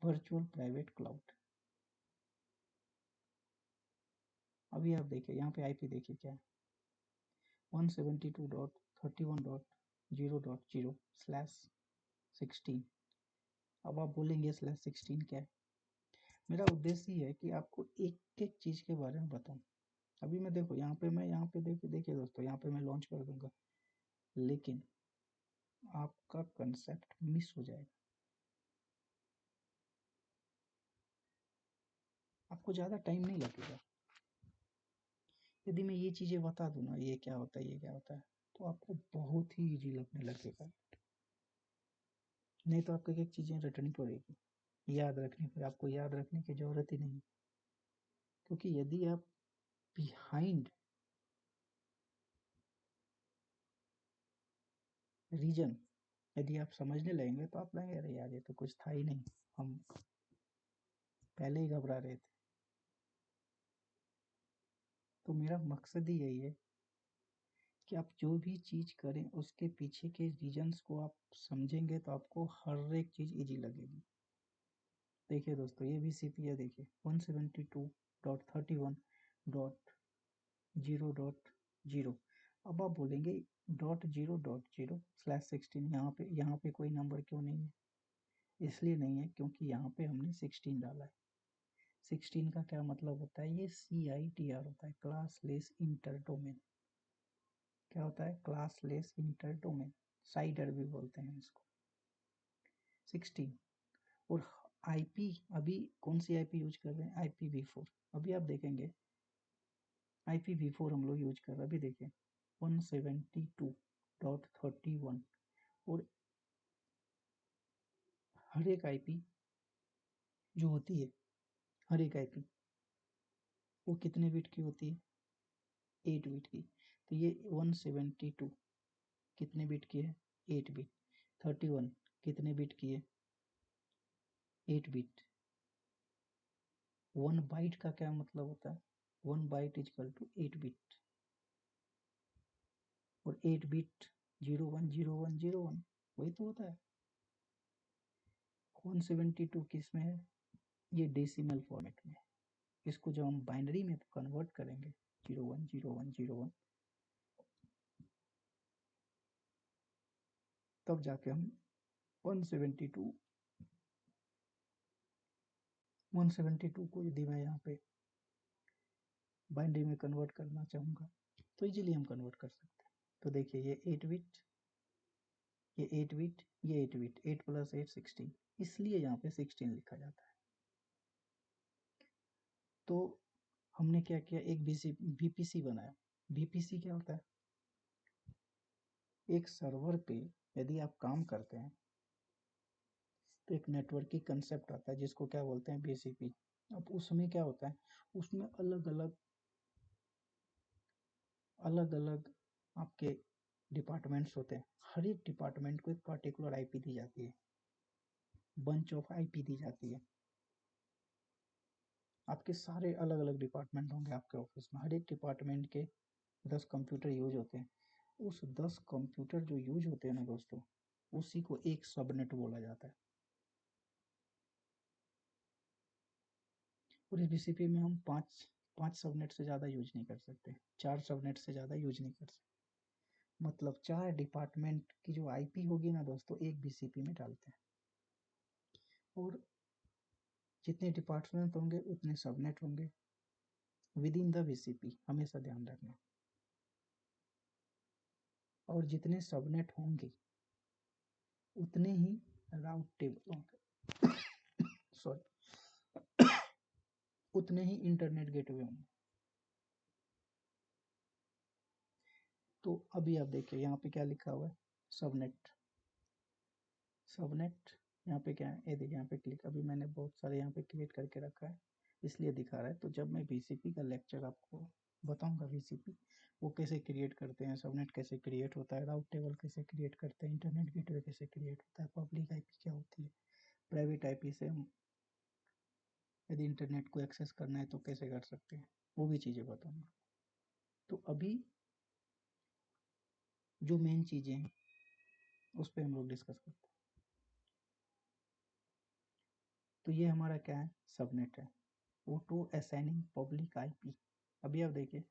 virtual private cloud. अभी आप देखिए यहाँ पे आईपी देखिए क्या है, 172.31.0.0/16। अब आप बोलेंगे /16 क्या है? मेरा उद्देश्य ही है कि आपको एक एक चीज़ के बारे में बताऊं। अभी मैं देखो यहाँ पे, मैं यहाँ पे देखिए दोस्तों, यहाँ पे मैं लॉन्च कर दूंगा, लेकिन आपका कंसेप्ट मिस हो जाएगा। आपको ज़्यादा टाइम नहीं लगेगा। यदि मैं ये चीज़ें बता दूँ ना, ये क्या होता है, ये क्या होता है, तो आपको बहुत ही इजी लगने लगेगा। नहीं तो आपको एक एक चीज़ें रटनी पड़ेगी, याद रखनी पड़ेगी। आपको याद रखने की ज़रूरत ही नहीं, क्योंकि यदि आप बिहाइंड रीजन यदि आप समझने लगेंगे तो आप लगेंगे अरे यार ये तो कुछ था ही नहीं, हम पहले ही घबरा रहे थे। तो मेरा मकसद ही यही है कि आप जो भी चीज़ करें उसके पीछे के रीजन्स को आप समझेंगे तो आपको हर एक चीज़ इजी लगेगी। देखिए दोस्तों, ये भी सीपी है, देखिए 172.31.0.0। अब आप बोलेंगे .0.0/16, यहाँ पे कोई नंबर क्यों नहीं है? इसलिए नहीं है क्योंकि यहाँ पे हमने 16 डाला है। 16 का क्या मतलब होता है? ये CITR होता है, क्लास लेस इंटर डोमेन। क्या होता है? Class less inter domain, cider भी बोलते हैं इसको। 16। और आईपी, अभी कौन सी आईपी यूज कर रहे हैं? IPv4। अभी आप देखेंगे IPv4 हम लोग यूज कर रहे हैं। अभी देखिए 172.31। और हर एक आईपी जो होती है, हर एक आईपी वो कितने बिट की होती है? 8 बिट की। तो ये 172 कितने बिट की है? 8 बिट। 31 कितने बिट की है? 8 बिट। 1 बाइट का क्या मतलब होता है? 1 बाइट इजकल टू 8 बिट, और 8 बिट 010101 वही तो होता है। 172 किस में है? ये डेसिमल फॉर्मेट में। इसको जब हम बाइनरी में कन्वर्ट करेंगे 010101, तब जाके हम 172 को यदि मैं यहाँ पे बाइनरी में कन्वर्ट करना चाहूँगा तो इजीली हम कन्वर्ट कर सकते हैं। तो देखिए ये 8 बिट, ये 8 बिट, ये 8 बिट, 8 + 8 16, इसलिए यहाँ पे 16 लिखा जाता है। तो हमने क्या किया, एक VPC बनाया। VPC क्या होता है? एक सर्वर पे यदि आप काम करते हैं तो एक नेटवर्क की कंसेप्ट आता है जिसको क्या बोलते हैं? BCP। अब उसमें क्या होता है, उसमें अलग अलग आपके डिपार्टमेंट्स होते हैं। हर एक डिपार्टमेंट को एक पर्टिकुलर आईपी दी जाती है, बंच ऑफ आईपी दी जाती है। आपके सारे अलग अलग डिपार्टमेंट होंगे आपके ऑफिस में, हर एक डिपार्टमेंट के 10 कंप्यूटर यूज होते हैं। उस 10 कंप्यूटर जो यूज होते हैं ना दोस्तों, उसी को एक सबनेट बोला जाता है। और इस बीसीपी में हम पांच सबनेट से ज़्यादा यूज नहीं कर सकते, 4 सबनेट से ज़्यादा यूज नहीं कर सकते। मतलब 4 डिपार्टमेंट की जो आईपी होगी ना दोस्तों, एक बीसीपी में डालते हैं। और जितने डिपार्टमेंट होंगे उतने सबनेट होंगे विद इन द बीसीपी, हमेशा ध्यान रखना। और जितने सबनेट होंगे उतने ही राउट टेबल होंगे, सॉरी, उतने ही इंटरनेट गेटवे होंगे। तो अभी आप देखिए यहाँ पे क्या लिखा हुआ है, सबनेट। सबनेट यहाँ पे क्या है, ये देखिए यहाँ पे क्लिक, अभी मैंने बहुत सारे यहाँ पे क्रिएट करके रखा है इसलिए दिखा रहा है। तो जब मैं बीसीपी का लेक्चर आपको बताऊंगा, बीसीपी वो कैसे क्रिएट करते हैं, सबनेट कैसे क्रिएट होता है, राउट टेबल कैसे क्रिएट करते हैं, इंटरनेट गेटवे कैसे क्रिएट होता है, पब्लिक आईपी क्या होती है, प्राइवेट आईपी से हम यदि इंटरनेट को एक्सेस करना है तो कैसे कर सकते हैं, वो भी चीज़ें बताऊंगा। तो अभी जो मेन चीज़ें हैं उस पर हम लोग डिस्कस करते हैं। तो ये हमारा क्या है, सबनेट है, ऑटो असाइनिंग पब्लिक आईपी। अभी आप देखिए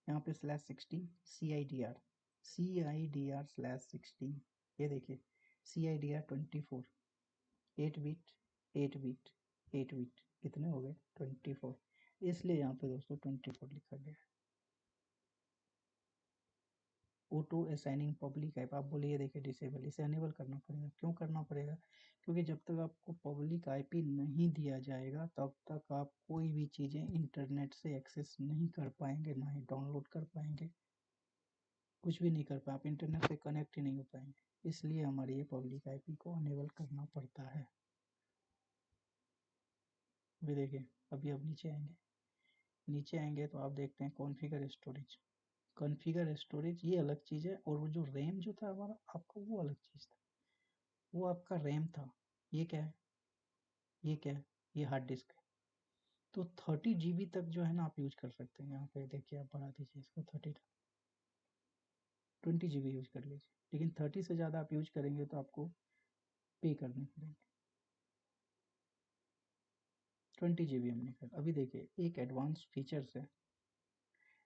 यहाँ पे /16 CIDR/16, ये देखिए CIDR 24, 8 बिट 8 बिट 8 बिट, कितने हो गए? 24, इसलिए यहाँ पे दोस्तों 24 लिखा गया है। ऑटो असाइनिंग पब्लिक ऐप, आप बोलिए देखिए डिसेबल, इसे अनेबल करना पड़ेगा। क्यों करना पड़ेगा? क्योंकि जब तक आपको पब्लिक आईपी नहीं दिया जाएगा तब तक आप कोई भी चीज़ें इंटरनेट से एक्सेस नहीं कर पाएंगे, ना ही डाउनलोड कर पाएंगे, कुछ भी नहीं कर पाए, आप इंटरनेट से कनेक्ट ही नहीं हो पाएंगे। इसलिए हमारी ये पब्लिक आईपी को अनेबल करना पड़ता है। अभी देखिए, अभी आप नीचे आएंगे तो आप देखते हैं कॉन्फ़िगर स्टोरेज। कॉन्फ़िगर स्टोरेज ये अलग चीज़ है, और वो जो रैम जो था हमारा आपका, वो अलग चीज़ था, वो आपका रैम था। ये क्या है, ये क्या है, ये हार्ड डिस्क है। तो 30 GB तक जो है ना आप यूज कर सकते हैं। यहाँ पे देखिए, आप बढ़ा दीजिए इसको 30 तक, 20 GB यूज कर लीजिए, लेकिन 30 से ज़्यादा आप यूज करेंगे तो आपको पे करने पड़ेंगे। 20 GB हमने कर। अभी देखिए एक एडवांस फीचर्स है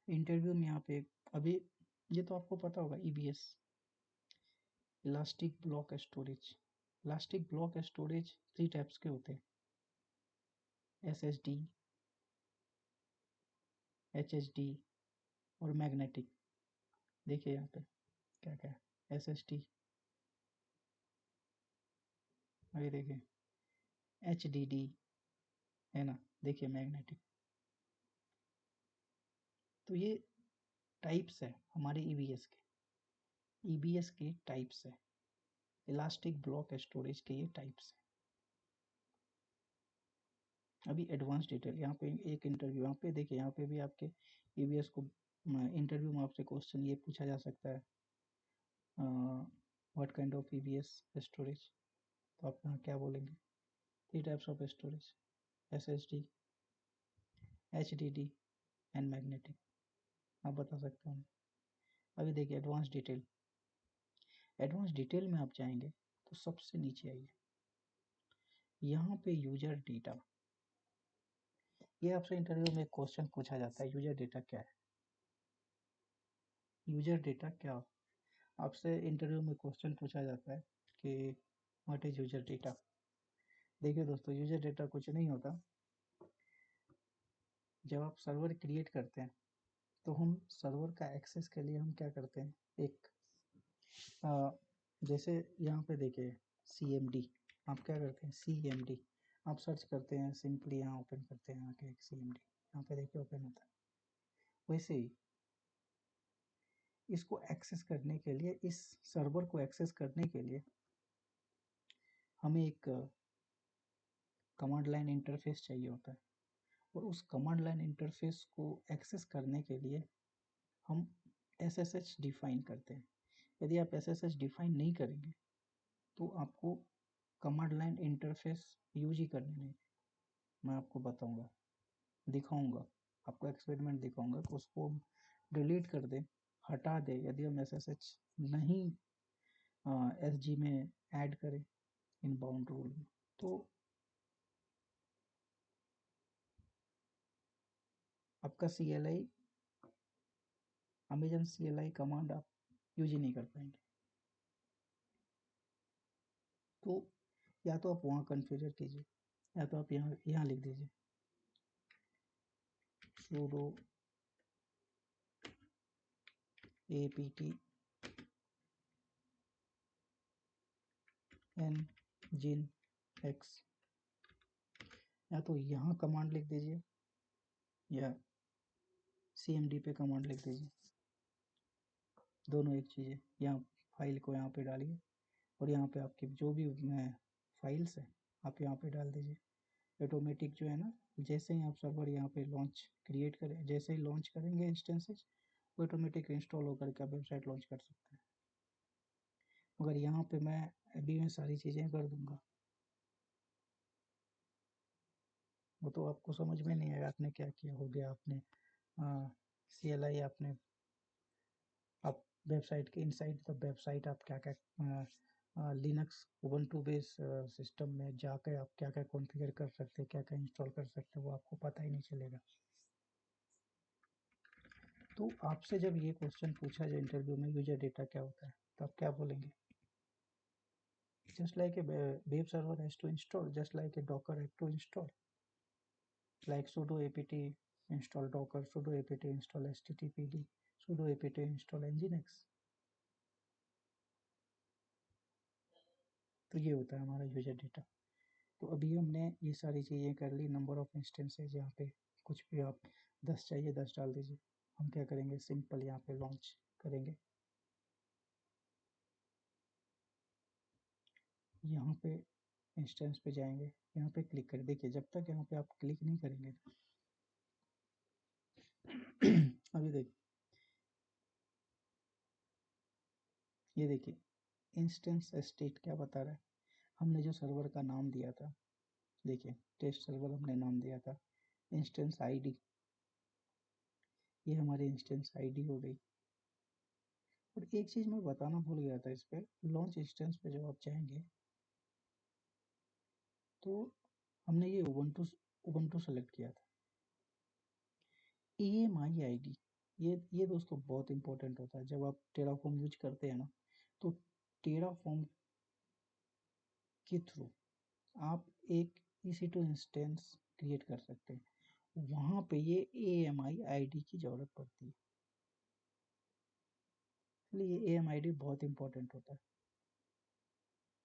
इंटरव्यू में, यहाँ पे अभी ये तो आपको पता होगा, EBS, elastic block storage. Elastic block storage 3 types के होते हैं, SSD, HSD और मैग्नेटिक। देखिए यहाँ पे क्या क्या है, SSD, अभी देखिए HDD है ना, देखिए मैग्नेटिक। तो ये टाइप्स है हमारे EBS के टाइप्स है, इलास्टिक ब्लॉक स्टोरेज के ये टाइप्स है। अभी एडवांस डिटेल यहाँ पे एक इंटरव्यू, यहाँ पे देखिए, यहाँ पे भी आपके EBS को इंटरव्यू में आपसे क्वेश्चन ये पूछा जा सकता है, what kind of EBS storage, तो आप यहाँ क्या बोलेंगे? 3 types of storage, SSD, HDD and magnetic, आप बता सकते हो। अभी देखिए एडवांस डिटेल, एडवांस डिटेल में आप जाएंगे तो सबसे नीचे आइए, यहाँ पे यूजर डेटा, ये आपसे इंटरव्यू में क्वेश्चन पूछा जाता है, यूजर डेटा क्या है? यूजर डेटा क्या, आपसे इंटरव्यू में क्वेश्चन पूछा जाता है कि व्हाट इज यूजर डेटा। देखिए दोस्तों, यूजर डेटा कुछ नहीं होता। जब आप सर्वर क्रिएट करते हैं तो हम सर्वर का एक्सेस के लिए हम क्या करते हैं, एक जैसे यहाँ पे देखिए CMD, आप क्या करते हैं CMD, आप सर्च करते हैं, सिंपली यहाँ ओपन करते हैं आके एक CMD, यहाँ पे देखिए ओपन होता है। वैसे ही इसको एक्सेस करने के लिए, इस सर्वर को एक्सेस करने के लिए हमें एक कमांड लाइन इंटरफेस चाहिए होता है, और उस कमांड लाइन इंटरफेस को एक्सेस करने के लिए हम SSH डिफाइन करते हैं। यदि आप SSH डिफाइन नहीं करेंगे तो आपको कमांड लाइन इंटरफेस यूज ही करने नहीं। मैं आपको बताऊंगा, दिखाऊंगा, आपको एक्सपेरिमेंट दिखाऊंगा कि उसको डिलीट कर दें, हटा दें, यदि हम SSH नहीं SG में ऐड करें इन बाउंड रूल में। तो आपका CLI, अमेजन CLI कमांड आप यूज ही नहीं कर पाएंगे। तो या तो आप वहाँ कन्फिगर कीजिए, या तो आप यहाँ लिख दीजिए sudo apt nginx, या तो यहाँ कमांड लिख दीजिए या CMD पे कमांड लिख दीजिए, दोनों एक चीज़ है। यहाँ फाइल को यहाँ पे डालिए और यहाँ पे आपकी जो भी फाइल्स है आप यहाँ पे डाल दीजिए। ऑटोमेटिक जो है ना, जैसे ही आप सर्वर यहाँ पे लॉन्च क्रिएट करें, जैसे ही लॉन्च करेंगे इंस्टेंसेस, ऑटोमेटिक इंस्टॉल होकर के आप वेबसाइट लॉन्च कर सकते हैं। मगर यहाँ पे मैं अभी मैं सारी चीज़ें कर दूंगा, वो तो आपको समझ में नहीं आएगा आपने क्या किया, हो गया आपने CLI, आपने आप वेबसाइट के इनसाइड द वेबसाइट आप क्या क्या लिनक्स उबंटू बेस सिस्टम में जाकर आप क्या क्या कॉन्फ़िगर कर सकते हैं, क्या क्या इंस्टॉल कर सकते हैं, वो आपको पता ही नहीं चलेगा। तो आपसे जब ये क्वेश्चन पूछा जाए इंटरव्यू में यूजर डेटा क्या होता है, तो आप क्या बोलेंगे? Just like a web server has to install, just like a Docker have to install, like sudo apt install docker, sudo apt install httpd, sudo apt install nginx। तो ये होता है हमारा यूजर डेटा। तो अभी हमने ये सारी चीज़ें कर ली। नंबर ऑफ इंस्टेंसेज, यहाँ पे कुछ भी आप 10 चाहिए 10 डाल दीजिए। हम क्या करेंगे, सिंपल यहाँ पे लॉन्च करेंगे, यहाँ पे इंस्टेंस पे जाएंगे, यहाँ पे क्लिक करें। देखिए जब तक यहाँ पे आप क्लिक नहीं करेंगे अभी देखिए, ये देखिए इंस्टेंस स्टेट क्या बता रहा है। हमने जो सर्वर का नाम दिया था, देखिए टेस्ट सर्वर हमने नाम दिया था, इंस्टेंस आईडी, ये हमारी इंस्टेंस आईडी हो गई। और एक चीज़ मैं बताना भूल गया था, इस पे लॉन्च इंस्टेंस पे जब आप जाएंगे तो हमने ये उबंटू उबंटू सेलेक्ट किया था। EMI आईडी, ये दोस्तों बहुत इंपॉर्टेंट होता है। जब आप टेराफॉर्म यूज करते हैं ना, तो टेराफॉर्म के थ्रू आप एक EC2 इंस्टेंस क्रिएट कर सकते हैं, वहाँ पे ये AMI आईडी की ज़रूरत पड़ती है। इसलिए ये AMI आईडी बहुत इंपॉर्टेंट होता है।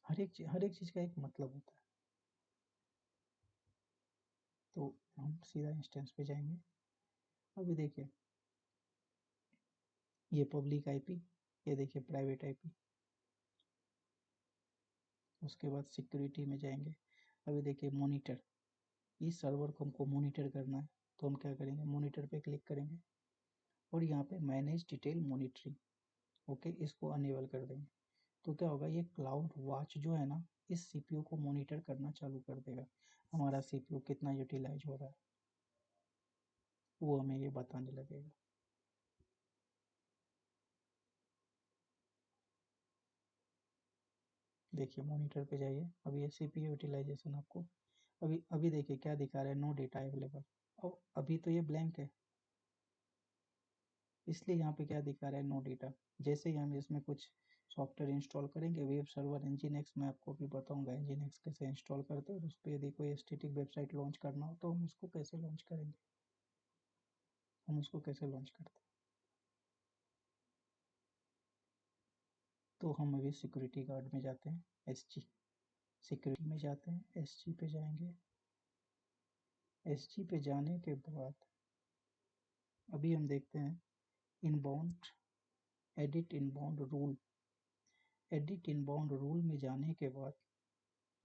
हर एक चीज़ का एक मतलब होता है। तो हम सीधा इंस्टेंस पे जाएंगे। अभी देखिए ये पब्लिक आईपी, ये देखिए प्राइवेट आईपी। उसके बाद सिक्योरिटी में जाएंगे। अभी देखिए मॉनिटर, इस सर्वर को हमको मॉनिटर करना है, तो हम क्या करेंगे, मॉनिटर पे क्लिक करेंगे और यहाँ पे मैनेज डिटेल मॉनिटरिंग, ओके, इसको अनेबल कर देंगे तो क्या होगा, ये क्लाउड वॉच जो है ना, इस सीपीयू को मॉनिटर करना चालू कर देगा, हमारा सीपीयू कितना यूटिलाइज हो रहा है वो हमें ये बताने लगेगा। देखिए मॉनिटर पे जाइए, अभी ये सीपीयू यूटिलाइजेशन आपको अभी अभी देखिए क्या दिखा रहा है, नो डेटा अवेलेबल। और अभी तो ये ब्लैंक है, इसलिए यहाँ पे क्या दिखा रहा है, नो डेटा। जैसे ही हम इसमें कुछ सॉफ्टवेयर इंस्टॉल करेंगे, वेब सर्वर nginx, मैं आपको भी बताऊंगा nginx कैसे इंस्टॉल करते हैं, और उस पर यदि कोई स्टैटिक वेबसाइट लॉन्च करना हो तो हम उसको कैसे लॉन्च करेंगे, हम उसको कैसे लॉन्च करते हैं। तो हम अभी सिक्योरिटी गार्ड में जाते हैं, एसजी सिक्योरिटी में जाते हैं, एसजी पे जाएंगे। एसजी पे जाने के बाद अभी हम देखते हैं inbound, edit inbound rule. Edit inbound rule में जाने के बाद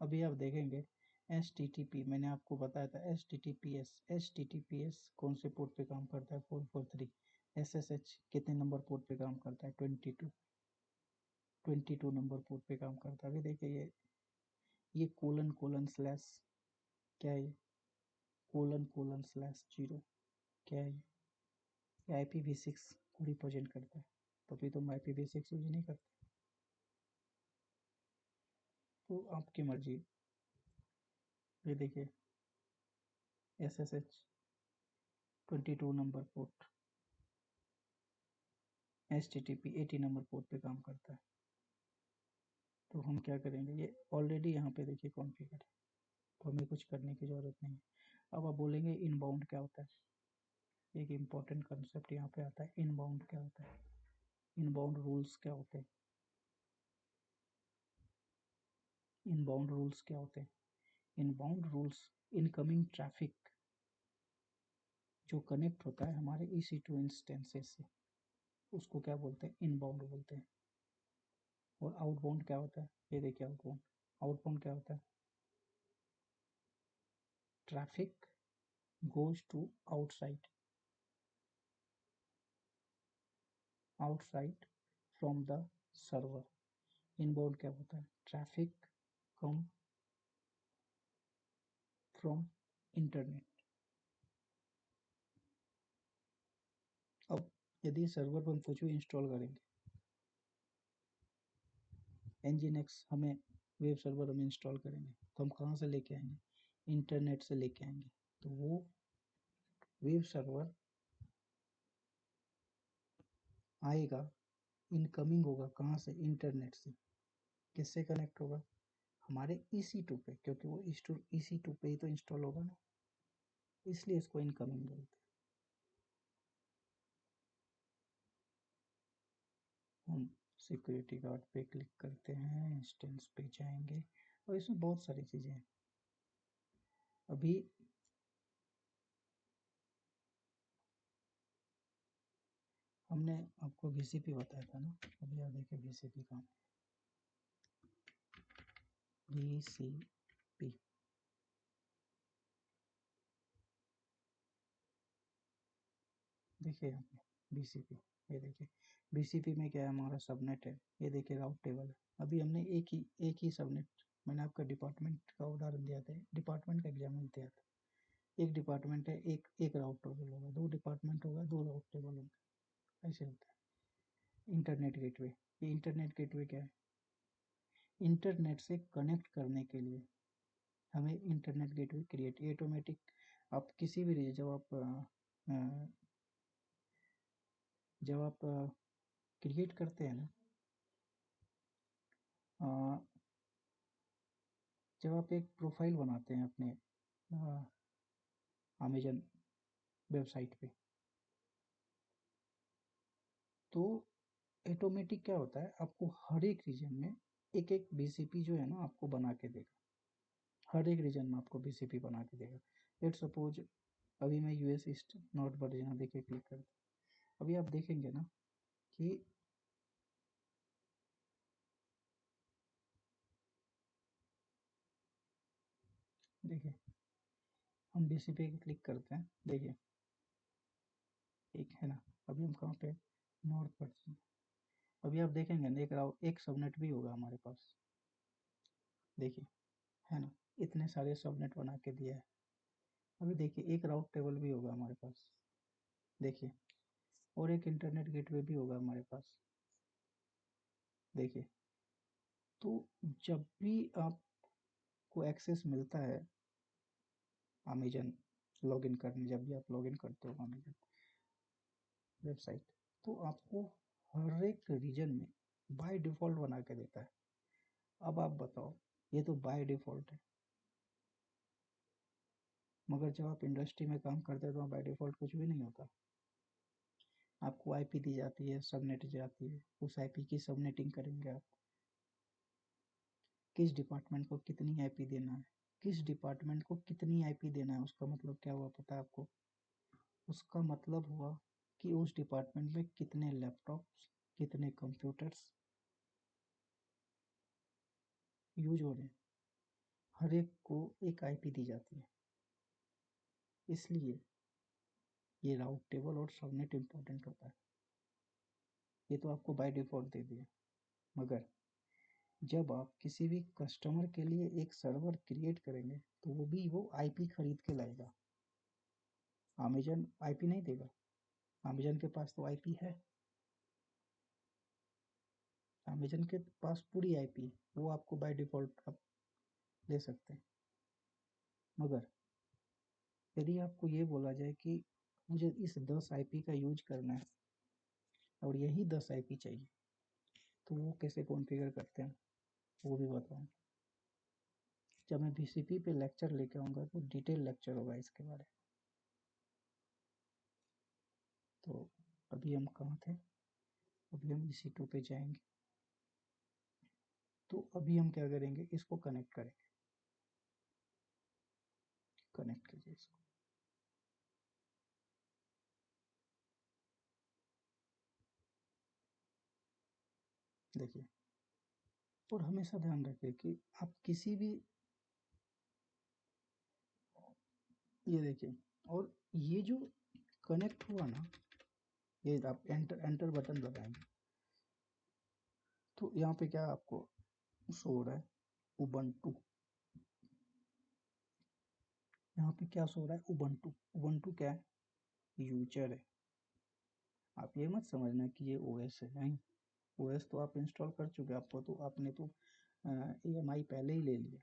अभी आप देखेंगे एच टी टी पी, मैंने आपको बताया था H T T P S. H T T P S कौन से पोर्ट पे काम करता है, 443। एस एस एच कितने नंबर पोर्ट पे काम करता है, 22। 22 नंबर पोर्ट पे काम करता है। अभी देखिए ये कोलन कोलन स्लैश, क्या है ये, कोलन कोलन स्लैश 0, क्या है ये आई पी वी 6 को रिप्रेजेंट करता है। तो फिर तुम आई पी वी 6 यूज नहीं करते, तो आपकी मर्जी। ये देखिए S S H 22 number port, H T T P 80 number port पे काम करता है। तो हम क्या करेंगे, ये ऑलरेडी यहाँ पे देखिए कॉन्फ़िगर है, तो हमें कुछ करने की ज़रूरत नहीं है। अब आप बोलेंगे इनबाउंड क्या होता है, एक इम्पॉर्टेंट कंसेप्ट यहाँ पे आता है, इनबाउंड क्या होता है, इनबाउंड रूल्स क्या होते हैं, इनबाउंड रूल्स क्या होते हैं। इनबाउंड रूल्स, इनकमिंग ट्रैफिक जो कनेक्ट होता है हमारे EC2 इंस्टेंसेस से, उसको क्या बोलते हैं, इनबाउंड बोलते हैं। और आउटबाउंड क्या होता है, ये देखिए आउटबाउंड, आउटबाउंड क्या होता है, traffic goes to outside, outside from the server. Inbound क्या होता है, ट्रैफिक कम फ्रॉम इंटरनेट। अब यदि सर्वर पर हम कुछ भी इंस्टॉल करेंगे, nginx हमें वेब सर्वर हम इंस्टॉल करेंगे तो हम कहाँ से लेके आएंगे, इंटरनेट से लेके आएंगे। तो वो वेब सर्वर आएगा, इनकमिंग होगा कहाँ से, इंटरनेट से। किससे कनेक्ट होगा, हमारे EC2 पे, क्योंकि वो EC2 पे ही तो इंस्टॉल होगा ना, इसलिए इसको इनकमिंग बोलते हैं। हम सिक्योरिटी गार्ड पे क्लिक करते हैं, इंस्टेंस पे जाएंगे, और इसमें बहुत सारी चीज़ें हैं। अभी हमने आपको VCP बताया था ना, अभी आप देखिए VCP का, VCP देखिए यहाँ पे BCP, ये देखिए BCP में क्या है, हमारा सबनेट है, ये देखिए राउट टेबल है। अभी हमने एक ही सबनेट, मैंने आपका डिपार्टमेंट का उदाहरण दिया था, डिपार्टमेंट का एग्जाम्पल दिया था। एक डिपार्टमेंट है, एक एक राउट टेबल होगा, दो डिपार्टमेंट होगा, दो राउट टेबल होंगे, ऐसे होता है। इंटरनेट गेटवे, ये इंटरनेट गेटवे क्या है, इंटरनेट से कनेक्ट करने के लिए हमें इंटरनेट गेटवे क्रिएट, ऑटोमेटिक। आप किसी भी रीजन, जब आप क्रिएट करते हैं ना, अ, जब आप एक प्रोफाइल बनाते हैं अपने अमेजन वेबसाइट पे, तो ऑटोमेटिक क्या होता है, आपको हर एक रीजन में एक एक BCP जो है ना आपको बना के देगा, हर एक रीजन में आपको BCP बना के देगा। लेट सपोज अभी मैं US ईस्ट नॉर्थ वर्जीनिया देखिए क्लिक करता हूँ, अभी आप देखेंगे ना कि देखिए हम BCP पे क्लिक करते हैं, देखिए एक है ना, अभी हम कहाँ पे, नॉर्थ वर्जीनिया। अभी आप देखेंगे ना, एक सबनेट भी होगा हमारे पास, देखिए, है ना, इतने सारे सबनेट बना के दिया है। अभी देखिए एक राउट टेबल भी होगा हमारे पास, देखिए, और एक इंटरनेट गेटवे भी होगा हमारे पास, देखिए। तो जब भी आपको एक्सेस मिलता है अमेजन लॉगिन करने, जब भी आप लॉगिन करते हो अमेजन वेबसाइट, तो आपको हर एक रीजन में बाय डिफ़ॉल्ट बना के देता है। अब आप बताओ, ये तो बाय डिफ़ॉल्ट है, मगर जब आप इंडस्ट्री में काम करते हो तो बाय डिफ़ॉल्ट कुछ भी नहीं होता। आपको आईपी दी जाती है, सबनेट दी जाती है, उस आईपी की सबनेटिंग करेंगे आप। किस डिपार्टमेंट को कितनी आईपी देना है, किस डिपार्टमेंट को कितनी आईपी देना है, उसका मतलब क्या हुआ पता है आपको? उसका मतलब हुआ कि उस डिपार्टमेंट में कितने लैपटॉप्स, कितने कंप्यूटर्स यूज हो रहे हैं, हर एक को एक आईपी दी जाती है। इसलिए ये राउट टेबल और सबनेट इंपॉर्टेंट होता है। ये तो आपको बाय डिफॉल्ट दे दिया, मगर जब आप किसी भी कस्टमर के लिए एक सर्वर क्रिएट करेंगे तो वो आईपी खरीद के लाएगा। अमेजन आईपी नहीं देगा, अमेजन के पास तो आईपी है, अमेजन के पास पूरी आईपी है, वो आपको बाय डिफॉल्ट आप ले सकते हैं। मगर यदि आपको ये बोला जाए कि मुझे इस 10 आईपी का यूज करना है और यही 10 आईपी चाहिए, तो वो कैसे कॉन्फ़िगर करते हैं वो भी बताऊँ। जब मैं बीसीपी पे लेक्चर लेके आऊँगा तो डिटेल लेक्चर होगा इसके बारे में। तो अभी हम कहाँ थे? अभी हम EC2 पे जाएंगे। तो अभी हम क्या करेंगे, इसको कनेक्ट करेंगे। कनेक्ट कीजिए इसको। देखिए, और हमेशा ध्यान रखिए कि आप किसी भी, ये देखिए, और ये जो कनेक्ट हुआ ना, ये आप एंटर एंटर बटन दबाएंगे तो यहाँ पे क्या आपको शो हो रहा है? उबंटू। यहाँ पे क्या शो हो रहा है? उबंटू। उबंटू क्या है? यूजर है। आप ये मत समझना कि ये ओएस है, नहीं। ओएस तो आप इंस्टॉल कर चुके, आपको तो आपने तो EMI पहले ही ले लिया,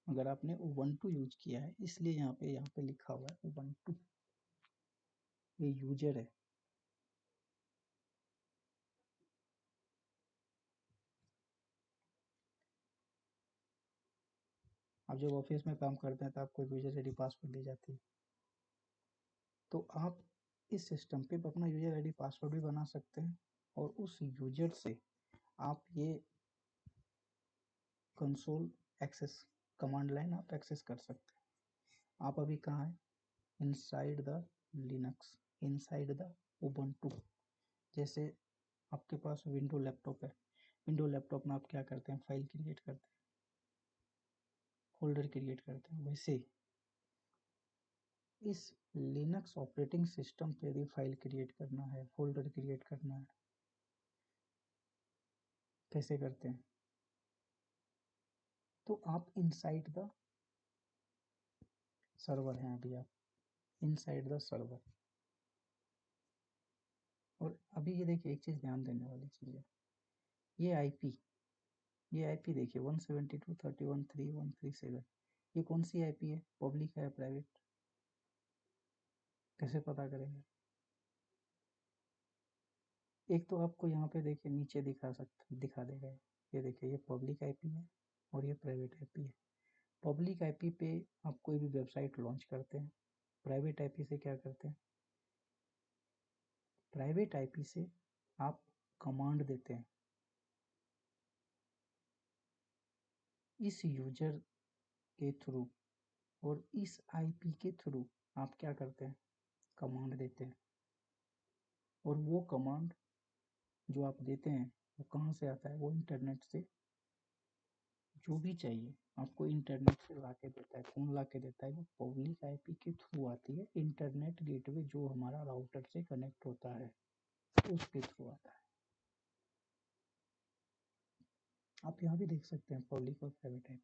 मगर आपने उबंटू यूज किया है, इसलिए यहाँ पे लिखा हुआ है उबंटू। ये यूजर है। आप जब ऑफिस में काम करते हैं तो आपको यूजर आईडी पासवर्ड दी जाती है, तो आप इस सिस्टम पे अपना यूजर आईडी पासवर्ड भी बना सकते हैं और उस यूजर से आप ये कंसोल एक्सेस, कमांड लाइन आप एक्सेस कर सकते हैं। आप अभी कहाँ हैं? Inside the Linux, inside the Ubuntu. जैसे आपके पास विंडो लैपटॉप है, विंडो लैपटॉप में आप क्या करते हैं? फाइल क्रिएट करते हैं, फोल्डर क्रिएट करते हैं। वैसे इस लिनक्स ऑपरेटिंग सिस्टम पे भी फाइल क्रिएट करना है, फोल्डर क्रिएट करना है, कैसे करते हैं? तो आप इनसाइड द सर्वर हैं, अभी आप इनसाइड द सर्वर। और अभी ये देखिए, एक चीज़ ध्यान देने वाली चीज़ है, ये आईपी, ये आईपी देखिए 172.31.3.137, ये कौन सी आईपी है? पब्लिक है, प्राइवेट? कैसे पता करेंगे? एक तो आपको यहाँ पे देखिए नीचे दिखा देगा, ये देखिए, ये पब्लिक आईपी है और ये प्राइवेट आईपी है। पब्लिक आईपी पे आप कोई भी वेबसाइट लॉन्च करते हैं, प्राइवेट आईपी से क्या करते हैं? प्राइवेट आईपी से आप कमांड देते हैं। इस यूजर के थ्रू और इस आईपी के थ्रू आप क्या करते हैं? कमांड देते हैं। और वो कमांड जो आप देते हैं वो कहाँ से आता है? वो इंटरनेट से, जो भी चाहिए आपको इंटरनेट से ला के देता है। कौन ला के देता है? वो पब्लिक आईपी के थ्रू आती है, इंटरनेट गेटवे जो हमारा राउटर से कनेक्ट होता है उसके थ्रू आता है। आप यहाँ भी देख सकते हैं पब्लिक और प्राइवेट है।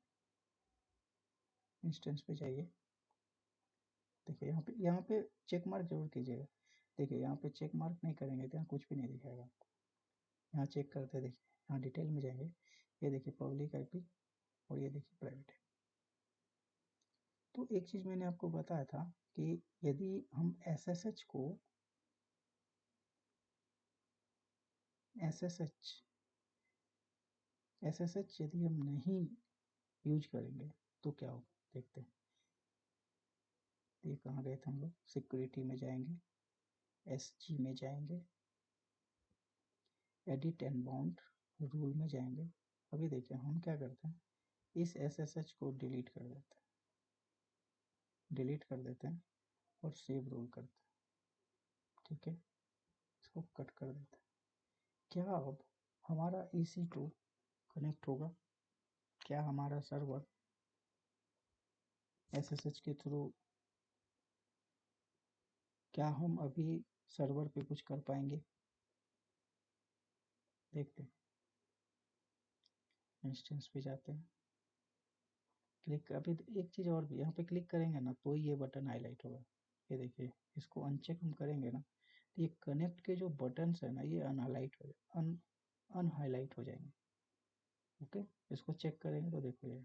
इंस्टेंस पे जाइए, देखिए यहाँ पे चेक मार्क जरूर कीजिएगा। देखिए यहाँ पे चेक मार्क नहीं करेंगे तो यहाँ कुछ भी नहीं दिखाएगा आपको। यहाँ चेक करते देखिए, यहाँ डिटेल में जाएंगे, ये देखिए पब्लिक आईपी और ये देखिए प्राइवेट है। तो एक चीज़ मैंने आपको बताया था कि यदि हम SSH को SSH यदि हम नहीं यूज करेंगे तो क्या होगा, देखते हैं। ये कहाँ गए थे हम लोग, सिक्योरिटी में जाएंगे, SG में जाएंगे, एडिट एंड बाउंड रूल में जाएंगे। अभी देखिए हम क्या करते हैं, इस SSH को डिलीट कर देते हैं और सेव रूल करते हैं, ठीक है। इसको कट कर देते हैं। क्या अब हमारा EC2 कनेक्ट होगा? क्या हमारा सर्वर SSH के थ्रू, क्या हम अभी सर्वर पे कुछ कर पाएंगे? देखते हैं। इंस्टेंस पे जाते हैं, क्लिक, अभी एक चीज़ और भी, यहाँ पे क्लिक करेंगे ना तो ये बटन हाईलाइट होगा। ये देखिए, इसको अनचेक हम करेंगे ना तो ये कनेक्ट के जो बटन्स है ना ये अनहाईलाइट हो जाएंगे। ओके, इसको चेक करेंगे तो देखो ये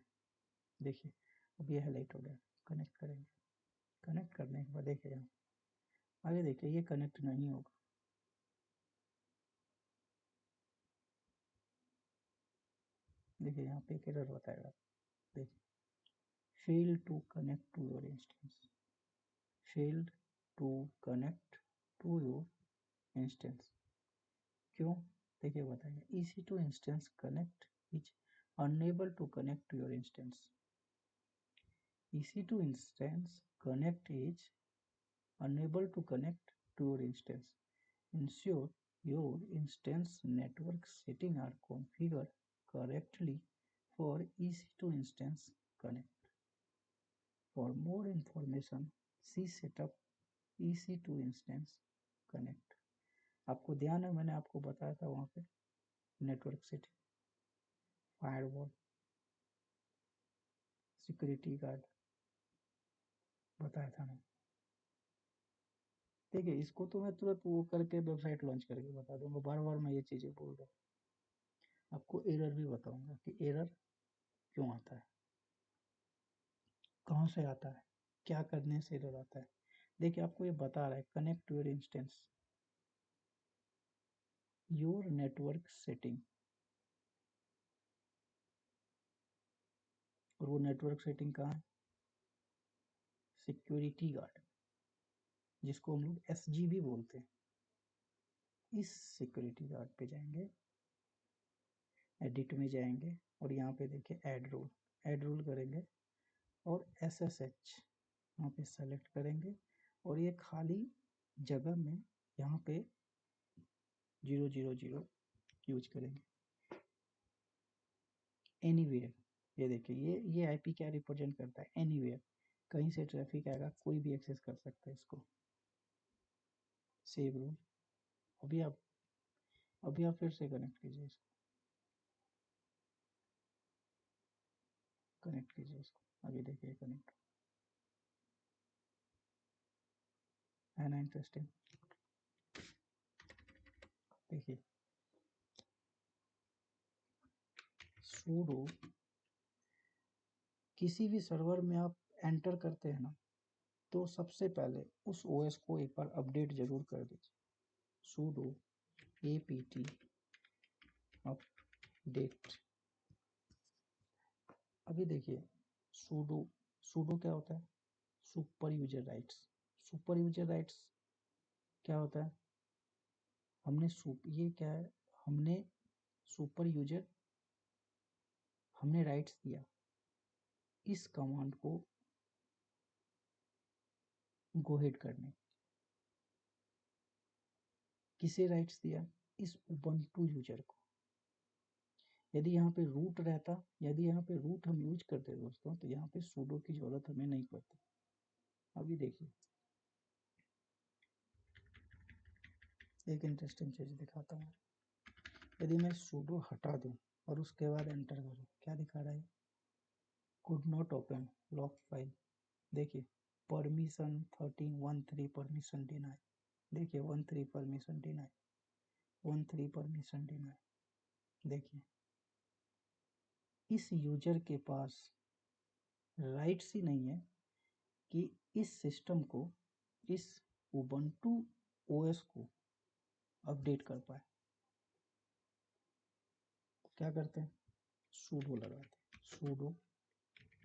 देखिए अब ये हाईलाइट हो गया। कनेक्ट करेंगे, कनेक्ट करने के बाद देखिए यहाँ आगे देखिए ये कनेक्ट नहीं होगा। देखिए यहाँ पे एक एरर बताएगा, देखिए failed to connect to your instance, failed to connect to your instance। क्यों? देखिए बताइए, EC2 instance connect is unable to connect to your instance। EC2 instance connect is unable to connect to your instance। Ensure your instance network settings are configured correctly for EC2 instance connect। For more information, see setup EC2 instance connect। आपको ध्यान है मैंने आपको बताया था वहाँ पे network setting, firewall, security guard बताया था ना। देखिए इसको तो मैं तुरंत वो करके वेबसाइट लॉन्च करके बता दूंगा, बार बार मैं ये चीज़ें बोल रहा हूँ। आपको एरर भी बताऊंगा कि एरर क्यों आता है, कहाँ से आता है, क्या करने से एरर आता है। देखिए आपको ये बता रहा है connect your instance, your network setting, और वो नेटवर्क सेटिंग कहाँ है, सिक्योरिटी गार्ड, जिसको हम लोग SG भी बोलते हैं। इस सिक्योरिटी गार्ड पे जाएंगे, एडिट में जाएंगे और यहाँ पे देखिए ऐड रूल करेंगे और SSH यहाँ पे सेलेक्ट करेंगे और ये खाली जगह में यहाँ पे 000 यूज करेंगे। एनीवेयर, ये देखिए ये IP क्या रिप्रेजेंट करता है, एनीवेयर, कहीं से ट्रैफिक आएगा कोई भी एक्सेस कर सकता है इसको। सेव रूल, अभी आप फिर से कनेक्ट कीजिए इसको, कनेक्ट कीजिए इसको, अभी देखिए कनेक्ट है ना, इंटरेस्टिंग। देखिए सूडो, किसी भी सर्वर में आप एंटर करते हैं ना तो सबसे पहले उस OS को एक बार अपडेट जरूर कर दीजिए। Pseudo apt update. अभी देखिए सूडो क्या होता है, super user rights. Super user rights क्या होता है, ये क्या है, हमने सुपर यूजर, हमने राइट्स दिया इस कमांड को गो हेड करने, किसे राइट्स दिया, इस उबंटू यूजर को। यदि यहाँ पे रूट रहता, यदि यहाँ पे रूट हम यूज करते दोस्तों तो यहाँ पे सूडो की जरूरत हमें नहीं पड़ती। अभी देखिए एक इंटरेस्टिंग चीज दिखाता हूँ, यदि मैं sudo हटा दूं और उसके बाद एंटर करूं, क्या दिखा रहा है? could not open lock file. देखिए परमिशन 13 परमिशन डिनाई, देखिए 13 परमिशन डिनाई, 13 परमिशन डिनाई। देखिए इस यूजर के पास राइट्स ही नहीं है कि इस सिस्टम को, इस उबंटू ओएस को अपडेट कर पाए। क्या करते हैं? sudo लगाते हैं, sudo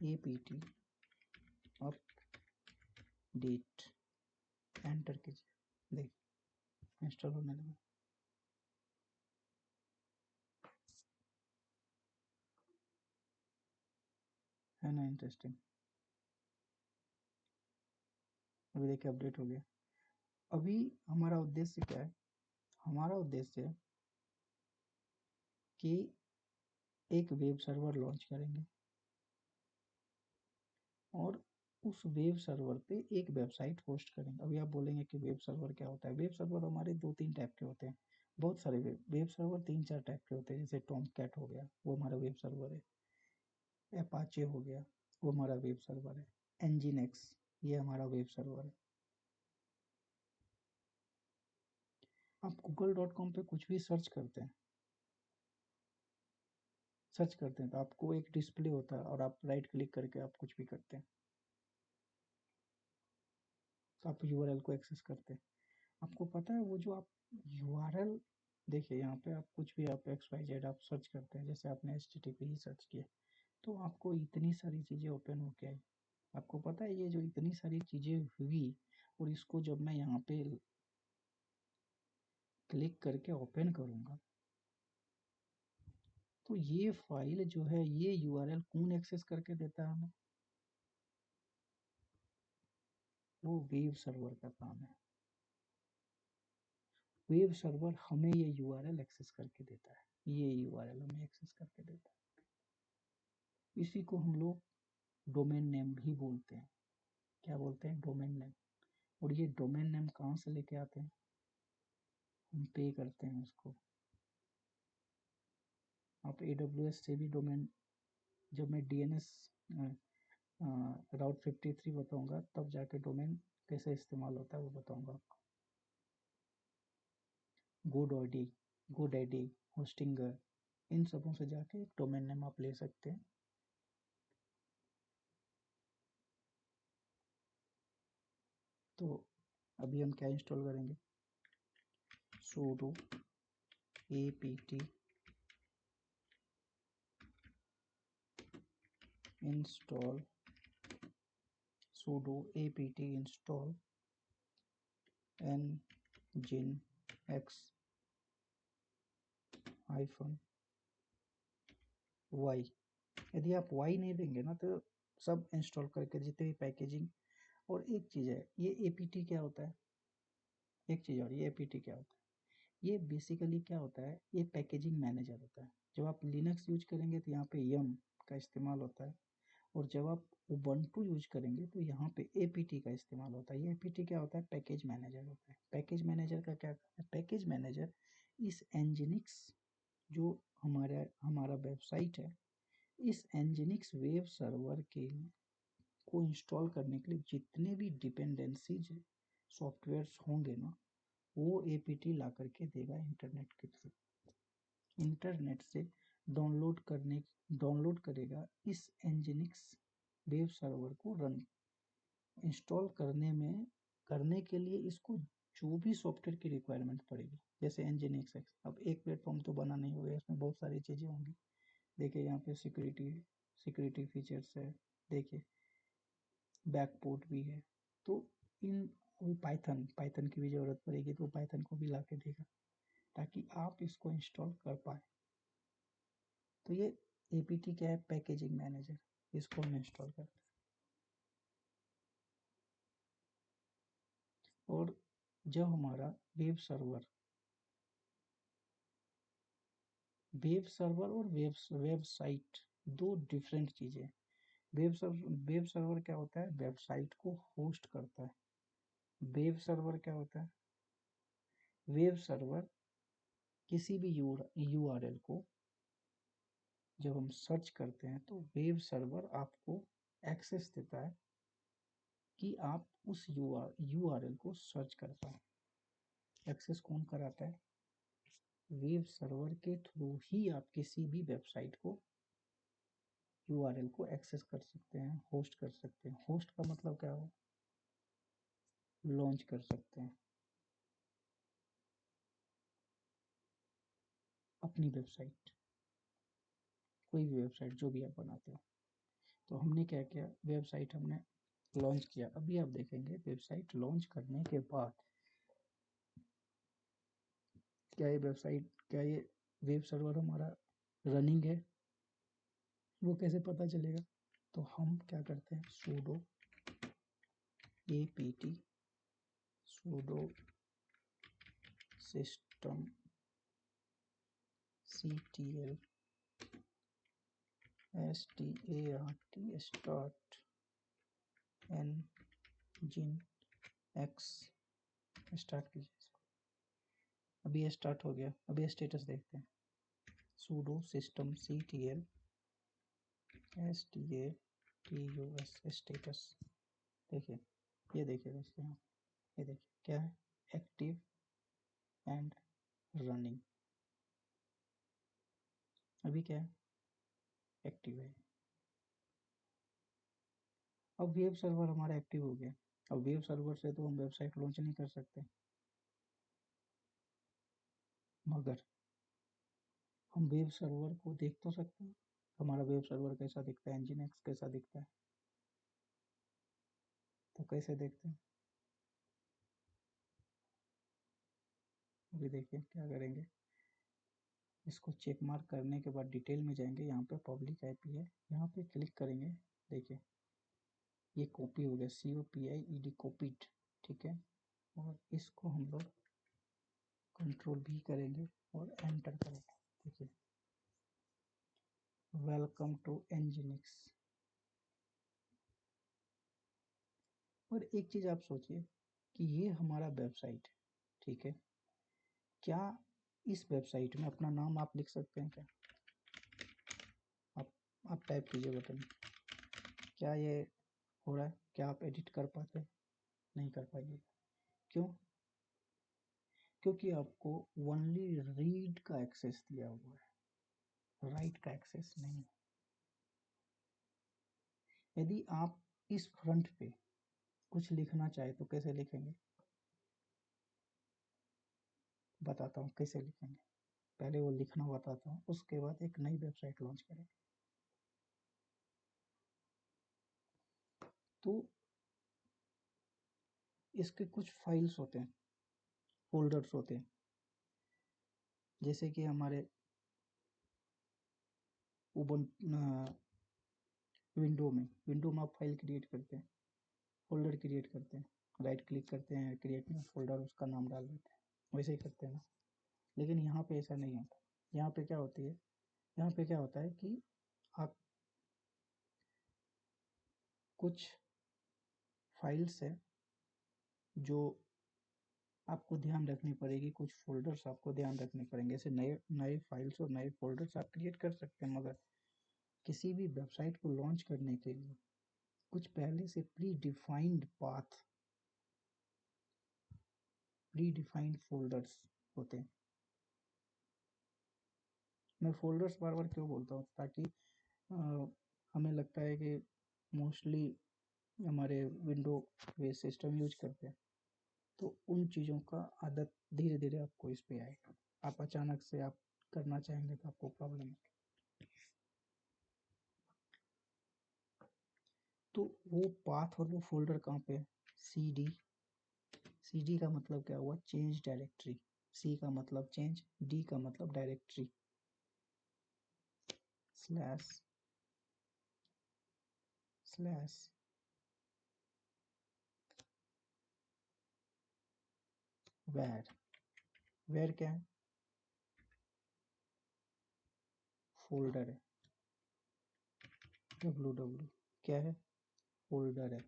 apt अपडेट, एंटर कीजिए, देखिए इंस्टॉल होने लगा। है ना इंटरेस्टिंग? अभी देखिए अपडेट हो गया। अभी हमारा उद्देश्य क्या है? हमारा उद्देश्य है कि एक वेब सर्वर लॉन्च करेंगे और उस वेब सर्वर पे एक वेबसाइट होस्ट करेंगे। अभी आप बोलेंगे कि वेब सर्वर क्या होता है? वेब सर्वर हमारे 2-3 टाइप के होते हैं, बहुत सारे वेब सर्वर 3-4 टाइप के होते हैं। जैसे टॉमकैट हो गया, वो हमारा वेब सर्वर है। अपाचे हो गया, वो हमारा वेब सर्वर है। एनजीनेक्स, ये हमारा वेब सर्वर है। आप google.com पे कुछ भी सर्च करते हैं, तो आपको एक डिस्प्ले होता है और आप राइट क्लिक करके आप कुछ भी करते हैं, तो आप यूआरएल को एक्सेस करते हैं। आपको पता है वो जो आप यूआरएल, देखिए यहाँ पे आप कुछ भी आप XYZ आप सर्च करते हैं, जैसे आपने HTTP ही सर्च किया तो आपको इतनी सारी चीज़ें ओपन हो के आई। आपको पता है ये जो इतनी सारी चीज़ें हुई, और इसको जब मैं यहाँ पे क्लिक करके ओपन करूँगा तो ये फाइल जो है, ये यूआरएल कौन एक्सेस करके देता है हमें? वो वेब सर्वर का काम है। वेब सर्वर हमें ये यूआरएल एक्सेस करके देता है, ये यूआरएल हमें एक्सेस करके देता है। इसी को हम लोग डोमेन नेम भी बोलते हैं। क्या बोलते हैं? Domain name. और ये डोमेन नेम कहाँ से लेके आते हैं? हम पे करते हैं उसको। आप AWS से भी डोमेन, जब मैं DNS राउट 53 बताऊंगा तब जाके डोमेन कैसे इस्तेमाल होता है वो बताऊंगा आपको। GoDaddy, होस्टिंगर, इन सबों से जाके एक डोमेन नेम आप ले सकते हैं। तो अभी हम क्या इंस्टॉल करेंगे? sudo apt install, sudo apt install nginx -y। यदि आप y नहीं देंगे ना तो सब इंस्टॉल करके जितने भी पैकेजिंग। और एक चीज़ है, ये apt क्या होता है? एक चीज़ और, ये apt क्या होता है? ये बेसिकली क्या होता है? ये पैकेजिंग मैनेजर होता है। जब आप लिनक्स यूज करेंगे तो यहाँ पे यम का इस्तेमाल होता है, और जब आप उबंटू यूज करेंगे तो यहाँ पे apt का इस्तेमाल होता है। ये apt क्या होता है? पैकेज मैनेजर होता है। पैकेज मैनेजर का क्या काम है? पैकेज मैनेजर इस एनजिनिक्स, जो हमारा वेबसाइट है, इस एनजिनिक्स वेब सर्वर के को इंस्टॉल करने के लिए जितने भी डिपेंडेंसीज सॉफ्टवेयर होंगे ना, वो apt ला करके देगा इंटरनेट के थ्रू। इंटरनेट से डाउनलोड करेगा इस एनजिनिक्स वेब सर्वर को रन इंस्टॉल करने के लिए इसको जो भी सॉफ्टवेयर की रिक्वायरमेंट पड़ेगी, जैसे एनजिनिक्स। अब एक प्लेटफॉर्म तो बना नहीं होगा, इसमें बहुत सारी चीज़ें होंगी। देखिए यहाँ पे सिक्योरिटी फीचर्स है, देखिए बैकपोर्ट भी है। तो इन अभी पाइथन की भी ज़रूरत पड़ेगी तो पाइथन को भी ला के देगा ताकि आप इसको इंस्टॉल कर पाए। तो ये apt क्या है? पैकेजिंग मैनेजर, इसको हम इंस्टॉल करते हैं। और जब हमारा वेब सर्वर और वेबसाइट दो डिफरेंट चीज़ें। वेब सर्वर क्या होता है? वेबसाइट को होस्ट करता है। वेब सर्वर क्या होता है? वेब सर्वर किसी भी URL को जब हम सर्च करते हैं तो वेब सर्वर आपको एक्सेस देता है कि आप उस URL को सर्च कर पाए। एक्सेस कौन कराता है? वेब सर्वर के थ्रू ही आप किसी भी वेबसाइट को URL को एक्सेस कर सकते हैं, होस्ट कर सकते हैं। होस्ट का मतलब क्या हो? लॉन्च कर सकते हैं अपनी वेबसाइट, कोई भी वेबसाइट जो भी आप बनाते हो। तो हमने क्या किया, वेबसाइट हमने लॉन्च किया। अभी आप देखेंगे वेबसाइट लॉन्च करने के बाद क्या ये वेब सर्वर हमारा रनिंग है, वो कैसे पता चलेगा? तो हम क्या करते हैं, sudo apt sudo systemctl start nginx start कीजिए इसको। अभी ये स्टार्ट हो गया। अभी ये स्टेटस देखते हैं, sudo systemctl status स्टेटस। देखिए, ये देखिए दोस्तों, यहाँ ये देखिए क्या है, एक्टिव एंड रनिंग। अभी क्या है, एक्टिव है। अब वेब सर्वर हमारा एक्टिव हो गया। अब वेब सर्वर से तो हम वेबसाइट लॉन्च नहीं कर सकते, मगर हम वेब सर्वर को देख तो सकते हैं। हमारा वेब सर्वर कैसा दिखता है, nginx कैसा दिखता है। तो कैसे देखते हैं, अभी देखिए क्या करेंगे, इसको चेक मार्क करने के बाद डिटेल में जाएंगे। यहाँ पे पब्लिक आईपी है, यहाँ पे क्लिक करेंगे। देखिए ये कॉपी हो गया, COPIED कॉपीड, ठीक है। और इसको हम लोग कंट्रोल भी करेंगे और एंटर करेंगे। देखिए, वेलकम टू nginx। और एक चीज आप सोचिए कि ये हमारा वेबसाइट है, ठीक है। क्या इस वेबसाइट में अपना नाम आप लिख सकते हैं क्या? आप टाइप कीजिए बटन, क्या ये हो रहा है? क्या आप एडिट कर पाते हैं? नहीं कर पाइएगा। क्यों? क्योंकि आपको ओनली रीड का एक्सेस दिया हुआ है, राइट का एक्सेस नहीं। यदि आप इस फ्रंट पे कुछ लिखना चाहे तो कैसे लिखेंगे, बताता हूँ कैसे लिखेंगे। पहले वो लिखना बताता हूँ, उसके बाद एक नई वेबसाइट लॉन्च करेंगे। तो इसके कुछ फाइल्स होते हैं, फोल्डर्स होते हैं। जैसे कि हमारे विंडो में आप फाइल क्रिएट करते हैं, फोल्डर क्रिएट करते हैं, राइट क्लिक करते हैं, क्रिएट न्यू फोल्डर, उसका नाम डाल देते हैं, वैसे ही करते हैं ना। लेकिन यहाँ पे ऐसा नहीं होता। यहाँ पे क्या होती है, यहाँ पे क्या होता है कि आप कुछ फाइल्स है जो आपको ध्यान रखनी पड़ेगी, कुछ फोल्डर्स आपको ध्यान रखने पड़ेंगे। ऐसे नए नए फाइल्स और नए फोल्डर्स आप क्रिएट कर सकते हैं, मगर किसी भी वेबसाइट को लॉन्च करने के लिए कुछ पहले से pre defined path, pre defined folders होते हैं। मैं फोल्डर्स बार बार क्यों बोलता हूँ, ताकि हमें लगता है कि मोस्टली हमारे विंडो बेस सिस्टम यूज करते हैं, तो उन चीज़ों का आदत धीरे धीरे आपको इस पे आएगा। आप अचानक से आप करना चाहेंगे तो आपको प्रॉब्लम है। तो वो पाथ और वो फोल्डर कहाँ पे है, CD। CD का मतलब क्या हुआ, चेंज डायरेक्टरी। C का मतलब चेंज, D का मतलब directory. Slash slash where. Where क्या है, फोल्डर है। WW क्या है, फोल्डर है।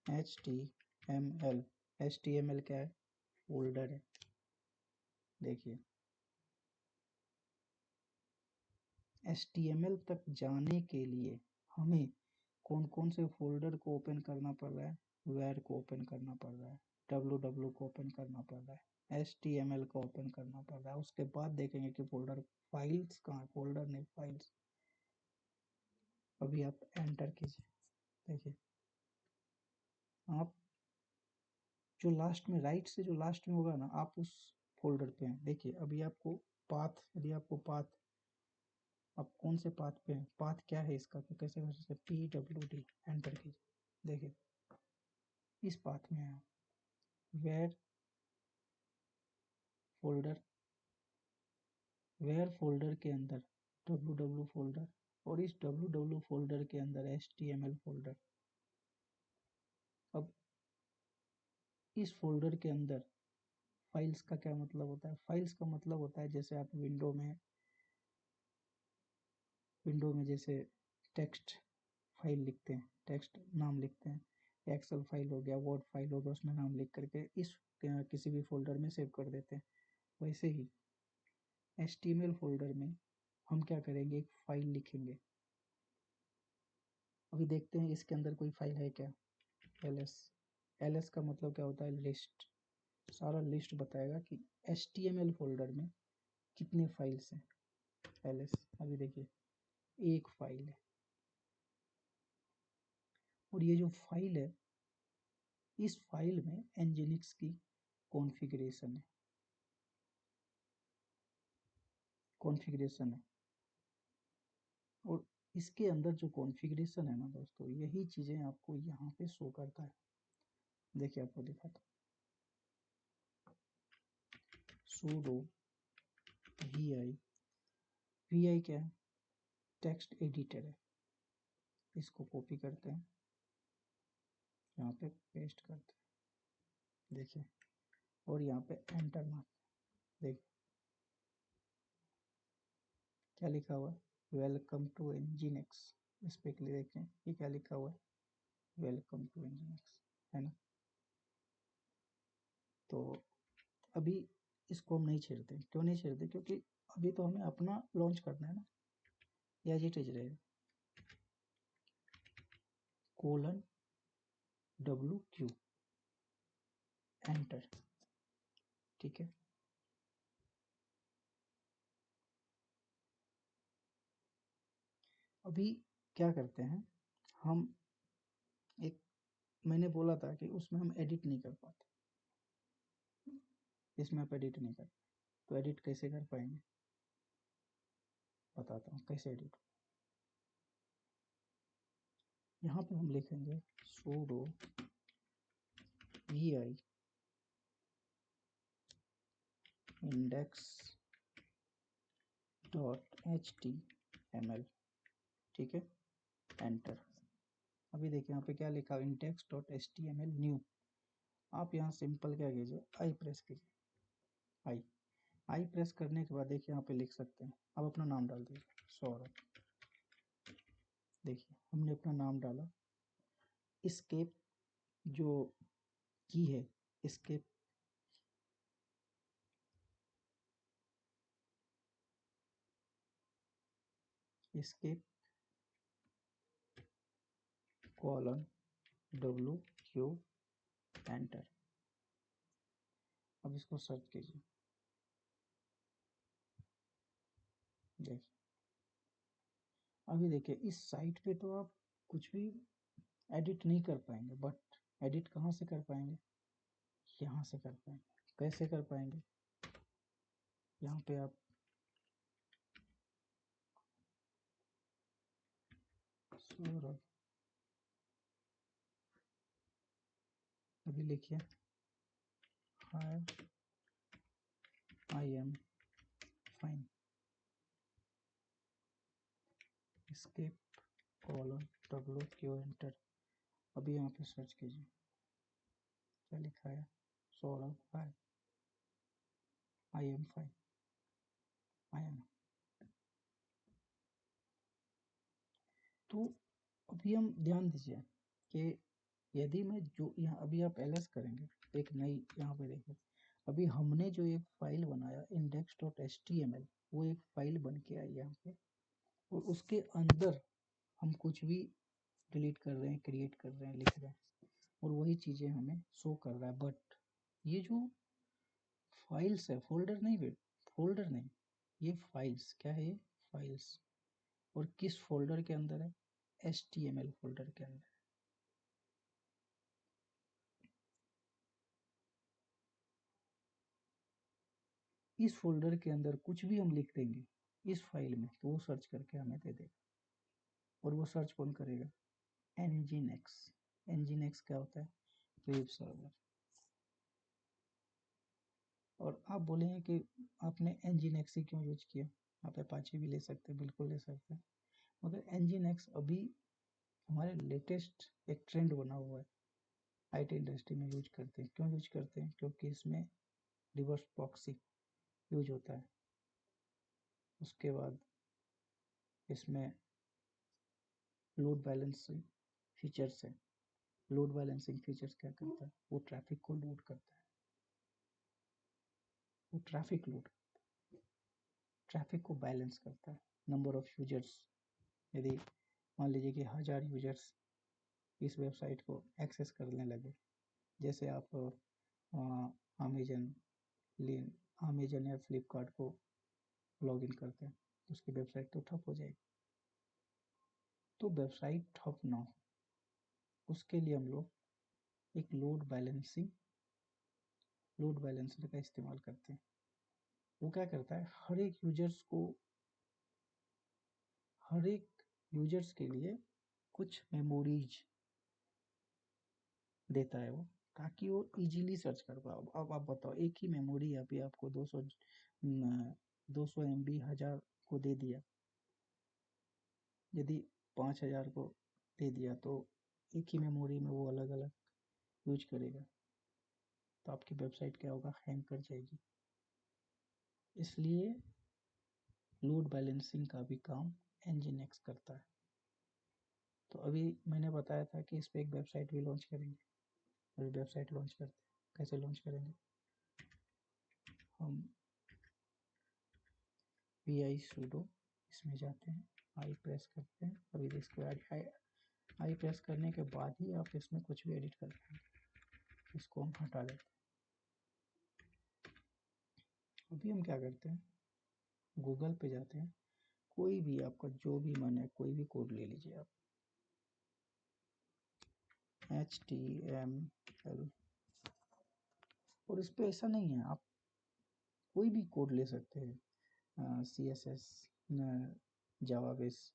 HTML, HTML क्या है, फोल्डर है। देखिए HTML तक जाने के लिए हमें कौन कौन से फोल्डर को ओपन करना पड़ रहा है, वेर को ओपन करना पड़ रहा है, www को ओपन करना पड़ रहा है, HTML को ओपन करना पड़ रहा है। उसके बाद देखेंगे कि फोल्डर फाइल्स कहाँ, फोल्डर नहीं फाइल्स। अभी आप एंटर कीजिए, देखिए आप जो लास्ट में, राइट से जो लास्ट में होगा ना, आप उस फोल्डर पे हैं। देखिए अभी आपको पाथ, यदि आपको पाथ, आप कौन से पाथ पे हैं, पाथ क्या है इसका, तो कैसे कर सकते, PWD एंटर कीजिए, देखिए इस पाथ में है, वेयर फोल्डर, वेयर फोल्डर के अंदर www फोल्डर, और इस www फोल्डर के अंदर HTML फोल्डर। अब इस फोल्डर के अंदर फाइल्स का क्या मतलब होता है, फाइल्स का मतलब होता है जैसे आप विंडो में जैसे टेक्स्ट फाइल लिखते हैं, टेक्स्ट नाम लिखते हैं, एक्सेल फाइल हो गया, वर्ड फाइल हो गया, उसमें नाम लिख करके इस किसी भी फोल्डर में सेव कर देते हैं। वैसे ही HTML फोल्डर में हम क्या करेंगे, एक फाइल लिखेंगे। अभी देखते हैं इसके अंदर कोई फाइल है क्या, ls का मतलब क्या होता है, लिस्ट, सारा लिस्ट बताएगा कि HTML फोल्डर में कितने फाइल्स हैं, ls। अभी देखिए एक फाइल है, और ये जो फाइल है, इस फाइल में nginx की कॉन्फ़िगरेशन है, और इसके अंदर जो कॉन्फ़िगरेशन है ना दोस्तों, यही चीज़ें आपको यहाँ पे शो करता है। देखिए आपको दिखाता हूँ, sudo vi क्या है, टेक्स्ट एडिटर है। इसको कॉपी करते हैं, यहाँ पे पेस्ट करते हैं, देखिए, और यहाँ पे एंटर मारते हैं। देखिए क्या लिखा हुआ है, वेलकम टू nginx। इस पे क्लिक, देखें ये क्या लिखा हुआ है, वेलकम टू nginx, है ना। तो अभी इसको हम नहीं छेड़ते, क्यों नहीं छेड़ते, क्योंकि अभी तो हमें अपना लॉन्च करना है ना, एज इट इज रहेगा, :wq एंटर, ठीक है। अभी क्या करते हैं हम, एक मैंने बोला था कि उसमें हम एडिट नहीं कर पाते, इसमें आप एडिट नहीं कर, तो एडिट कैसे कर पाएंगे, बताता हूँ कैसे एडिट। यहाँ पे हम लिखेंगे sudo vi index.html, ठीक है, एंटर। अभी देखिए यहाँ पे क्या लिखा है, index.html न्यू। आप यहाँ सिंपल क्या कीजिए, आई प्रेस कीजिए, आई प्रेस करने के बाद देखिए यहाँ पे लिख सकते हैं, अब अपना नाम डाल दीजिए, सौरभ। देखिए हमने अपना नाम डाला, एस्केप जो की है, एस्केप, एस्केप :wq एंटर। अब इसको सर्च कीजिए, देखिए अभी देखिए इस साइट पे तो आप कुछ भी एडिट नहीं कर पाएंगे, बट एडिट कहाँ से कर पाएंगे, यहाँ से कर पाएंगे। कैसे कर पाएंगे, यहाँ पे आप सौरभ, अभी लिखिए hi I am fine, escape :wq enter. अभी यहाँ पे सर्च कीजिए, क्या लिखा है, Saurabh hi I am fine, I am. तो अभी हम ध्यान दीजिए कि यदि मैं जो यहाँ, अभी आप ls करेंगे, एक नई यहाँ पे देखिए, अभी हमने जो एक फाइल बनाया index.html, वो एक फाइल बन के आई यहाँ पे, और उसके अंदर हम कुछ भी डिलीट कर रहे हैं, क्रिएट कर रहे हैं, लिख रहे हैं, और वही चीज़ें हमें शो कर रहा है। बट ये जो फाइल्स है, फोल्डर नहीं, ये फाइल्स क्या है, ये फाइल्स, और किस फोल्डर के अंदर है, HTML फोल्डर के अंदर। इस फोल्डर के अंदर कुछ भी हम लिख देंगे इस फाइल में, तो वो सर्च करके हमें दे देगा। और वो सर्च कौन करेगा, Nginx। Nginx क्या होता है, वेब सर्वर। और आप बोलेंगे कि आपने Nginx ही क्यों यूज किया, आप अपाचे भी ले सकते हैं, बिल्कुल ले सकते हैं, मगर Nginx अभी हमारे लेटेस्ट एक ट्रेंड बना हुआ है, IT इंडस्ट्री में यूज करते हैं। क्यों यूज करते हैं, क्योंकि इसमें रिवर्स प्रॉक्सी यूज होता है। उसके बाद इसमें लोड बैलेंसिंग फीचर्स है। लोड बैलेंसिंग फीचर्स क्या करता है, वो ट्रैफिक को लोड करता है, वो ट्रैफिक को बैलेंस करता है। नंबर ऑफ यूजर्स, यदि मान लीजिए कि 1000 यूजर्स इस वेबसाइट को एक्सेस करने लगे, जैसे आप अमेजन अमेजन या फ्लिपकार्ट को लॉगिन करते हैं, तो उसकी वेबसाइट तो ठप हो जाएगी। तो वेबसाइट ठप ना हो, उसके लिए हम लोग एक लोड बैलेंसर का इस्तेमाल करते हैं। वो क्या करता है, हर एक यूजर्स के लिए कुछ मेमोरीज देता है वो, ताकि वो इजीली सर्च कर पाओ। अब आप बताओ, एक ही मेमोरी अभी आपको 200 MB 1000 को दे दिया, यदि 5000 को दे दिया, तो एक ही मेमोरी में वो अलग अलग यूज करेगा, तो आपकी वेबसाइट क्या होगा, हैंग कर जाएगी। इसलिए लोड बैलेंसिंग का भी काम Nginx करता है। तो अभी मैंने बताया था कि इस पर एक वेबसाइट भी लॉन्च करेंगे। अभी वेबसाइट लॉन्च करते हैं, कैसे लॉन्च करेंगे, हम pi sudo इसमें जाते हैं, आई प्रेस करते हैं। अभी इसको आई प्रेस करने के बाद ही आप इसमें कुछ भी एडिट कर पाएंगे। इसको हम हटा देते हैं। अभी हम क्या करते हैं, गूगल पे जाते हैं, कोई भी आपका जो भी मन है, कोई भी कोड ले लीजिए आप, HTML, और इस पे ऐसा नहीं है, आप कोई भी कोड ले सकते हैं, CSS, Java base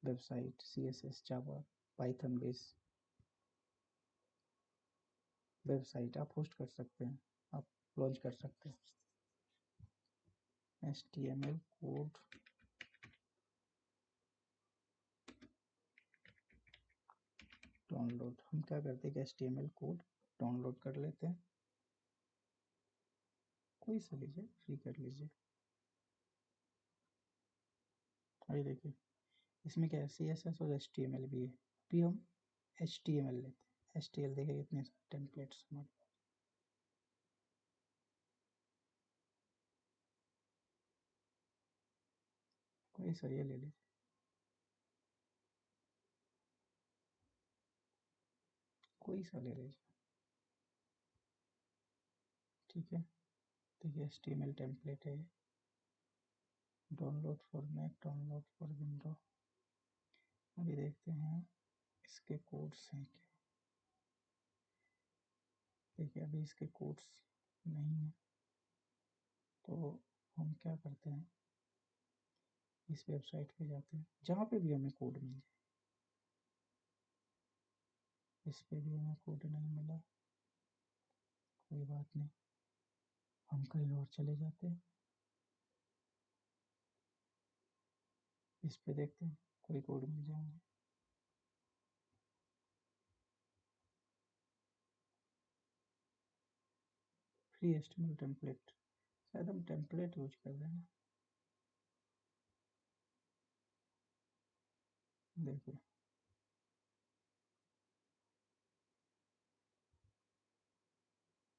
website, CSS Java Python base website आप होस्ट कर सकते हैं, आप लॉन्च कर सकते हैं। HTML कोड डाउनलोड, हम क्या करते हैं कि HTML कोड डाउनलोड कर लेते हैं, कोई सा लीजिए, फ्री कर लीजिए। अभी देखिए इसमें क्या है, CSS और HTML भी है। अभी हम HTML लेते हैं, HTML देखिए कितने टेम्पलेट्स हमारे, कोई सा ये ले लीजिए, कोई सा ले लीजिए, ठीक है। देखिए HTML टेम्पलेट है, download for Mac, download for window. अभी देखते हैं इसके कोड्स हैं क्या। देखिए अभी इसके कोड्स नहीं है, तो हम क्या करते हैं, इस वेबसाइट पे जाते हैं, जहाँ पे भी हमें कोड मिल जाए। इस पे भी हमें कोड नहीं मिला, कोई बात नहीं, हम कहीं और चले जाते हैं। इस पे देखते हैं कोई कोड मिल जाएंगे। फ्री HTML टेम्पलेट, शायद हम टेम्पलेट यूज कर रहे हैं। देखिए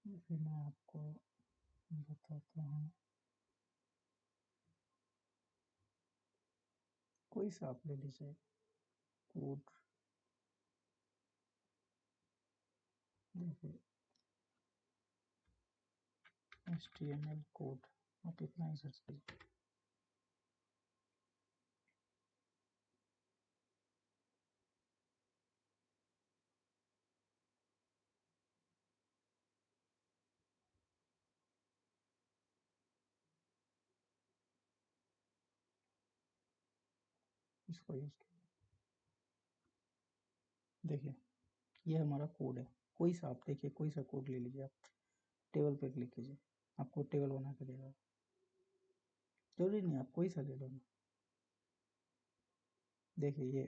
फिर मैं आपको बताते हैं, कोई सा आप ले लीजिए कोड। देखिए HTML कोड, आप इतना ही सर्च कीजिए। इसको यूज कीजिए। देखिए ये हमारा कोड है, कोई सा आप देखिए, कोई सा कोड ले लीजिए आप। टेबल पे क्लिक कीजिए, आपको टेबल बना के देगा। जरूरी नहीं, आप कोई सा ले लो। देखिए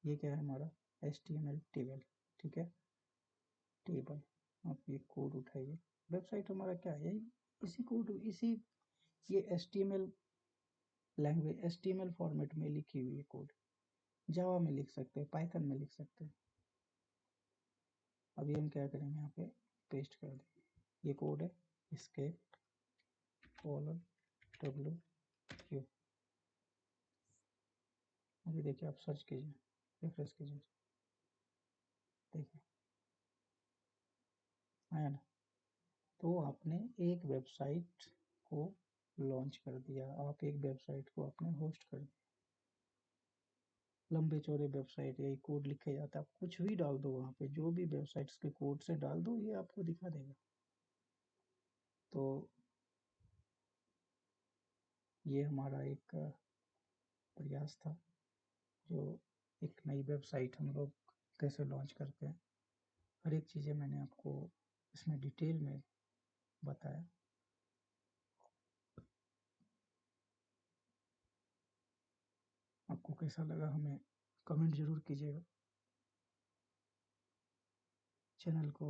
ये क्या है हमारा HTML टेबल, ठीक है, टेबल। आप ये कोड उठाइए, वेबसाइट हमारा क्या है, यही इसी कोड, इसी ये HTML लैंग्वेज, HTML फॉर्मेट में लिखी हुई है कोड। जावा में लिख सकते हैं, पाइथन में लिख सकते हैं। अभी हम क्या करेंगे, यहाँ पे पेस्ट कर देंगे। ये कोड है, escape W। अभी देखिए आप सर्च कीजिए, रिफ्रेश कीजिए, देखिए आया ना। तो आपने एक वेबसाइट को लॉन्च कर दिया, आप एक वेबसाइट को आपने होस्ट कर दिया। लंबे चौड़े वेबसाइट, यही कोड लिखे जाता है, आप कुछ भी डाल दो वहाँ पे, जो भी वेबसाइट्स के कोड से डाल दो, ये आपको दिखा देगा। तो ये हमारा एक प्रयास था, जो एक नई वेबसाइट हम लोग कैसे लॉन्च करते हैं, हर एक चीज़ें मैंने आपको इसमें डिटेल में बताया। आपको कैसा लगा हमें कमेंट जरूर कीजिएगा। चैनल को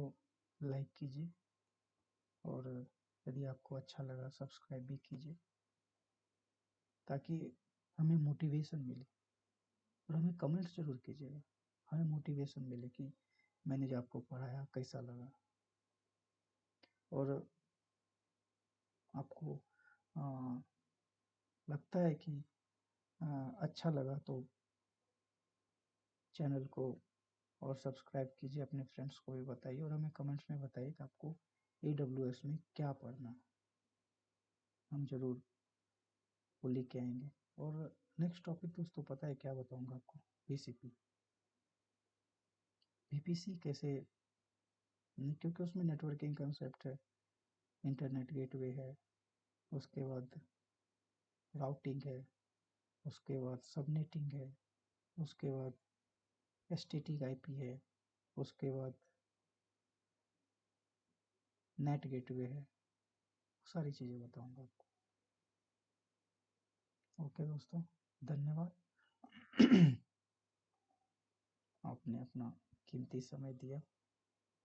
लाइक कीजिए, और यदि आपको अच्छा लगा सब्सक्राइब भी कीजिए, ताकि हमें मोटिवेशन मिले। और हमें कमेंट्स जरूर कीजिएगा, हमें मोटिवेशन मिले कि मैंने जो आपको पढ़ाया कैसा लगा। और आपको आ, लगता है कि अच्छा लगा तो चैनल को और सब्सक्राइब कीजिए, अपने फ्रेंड्स को भी बताइए, और हमें कमेंट्स में बताइए कि आपको AWS में क्या पढ़ना है, हम जरूर वो लेके आएंगे। और नेक्स्ट टॉपिक दोस्तों पता है क्या बताऊंगा आपको, BCP VPC कैसे, क्योंकि उसमें नेटवर्किंग कंसेप्ट है, इंटरनेट गेटवे है, उसके बाद राउटिंग है, उसके बाद सबनेटिंग है, उसके बाद STTIP है, उसके बाद नेट गेटवे है, सारी चीज़ें बताऊंगा आपको। ओके दोस्तों, धन्यवाद। आपने अपना कीमती समय दिया।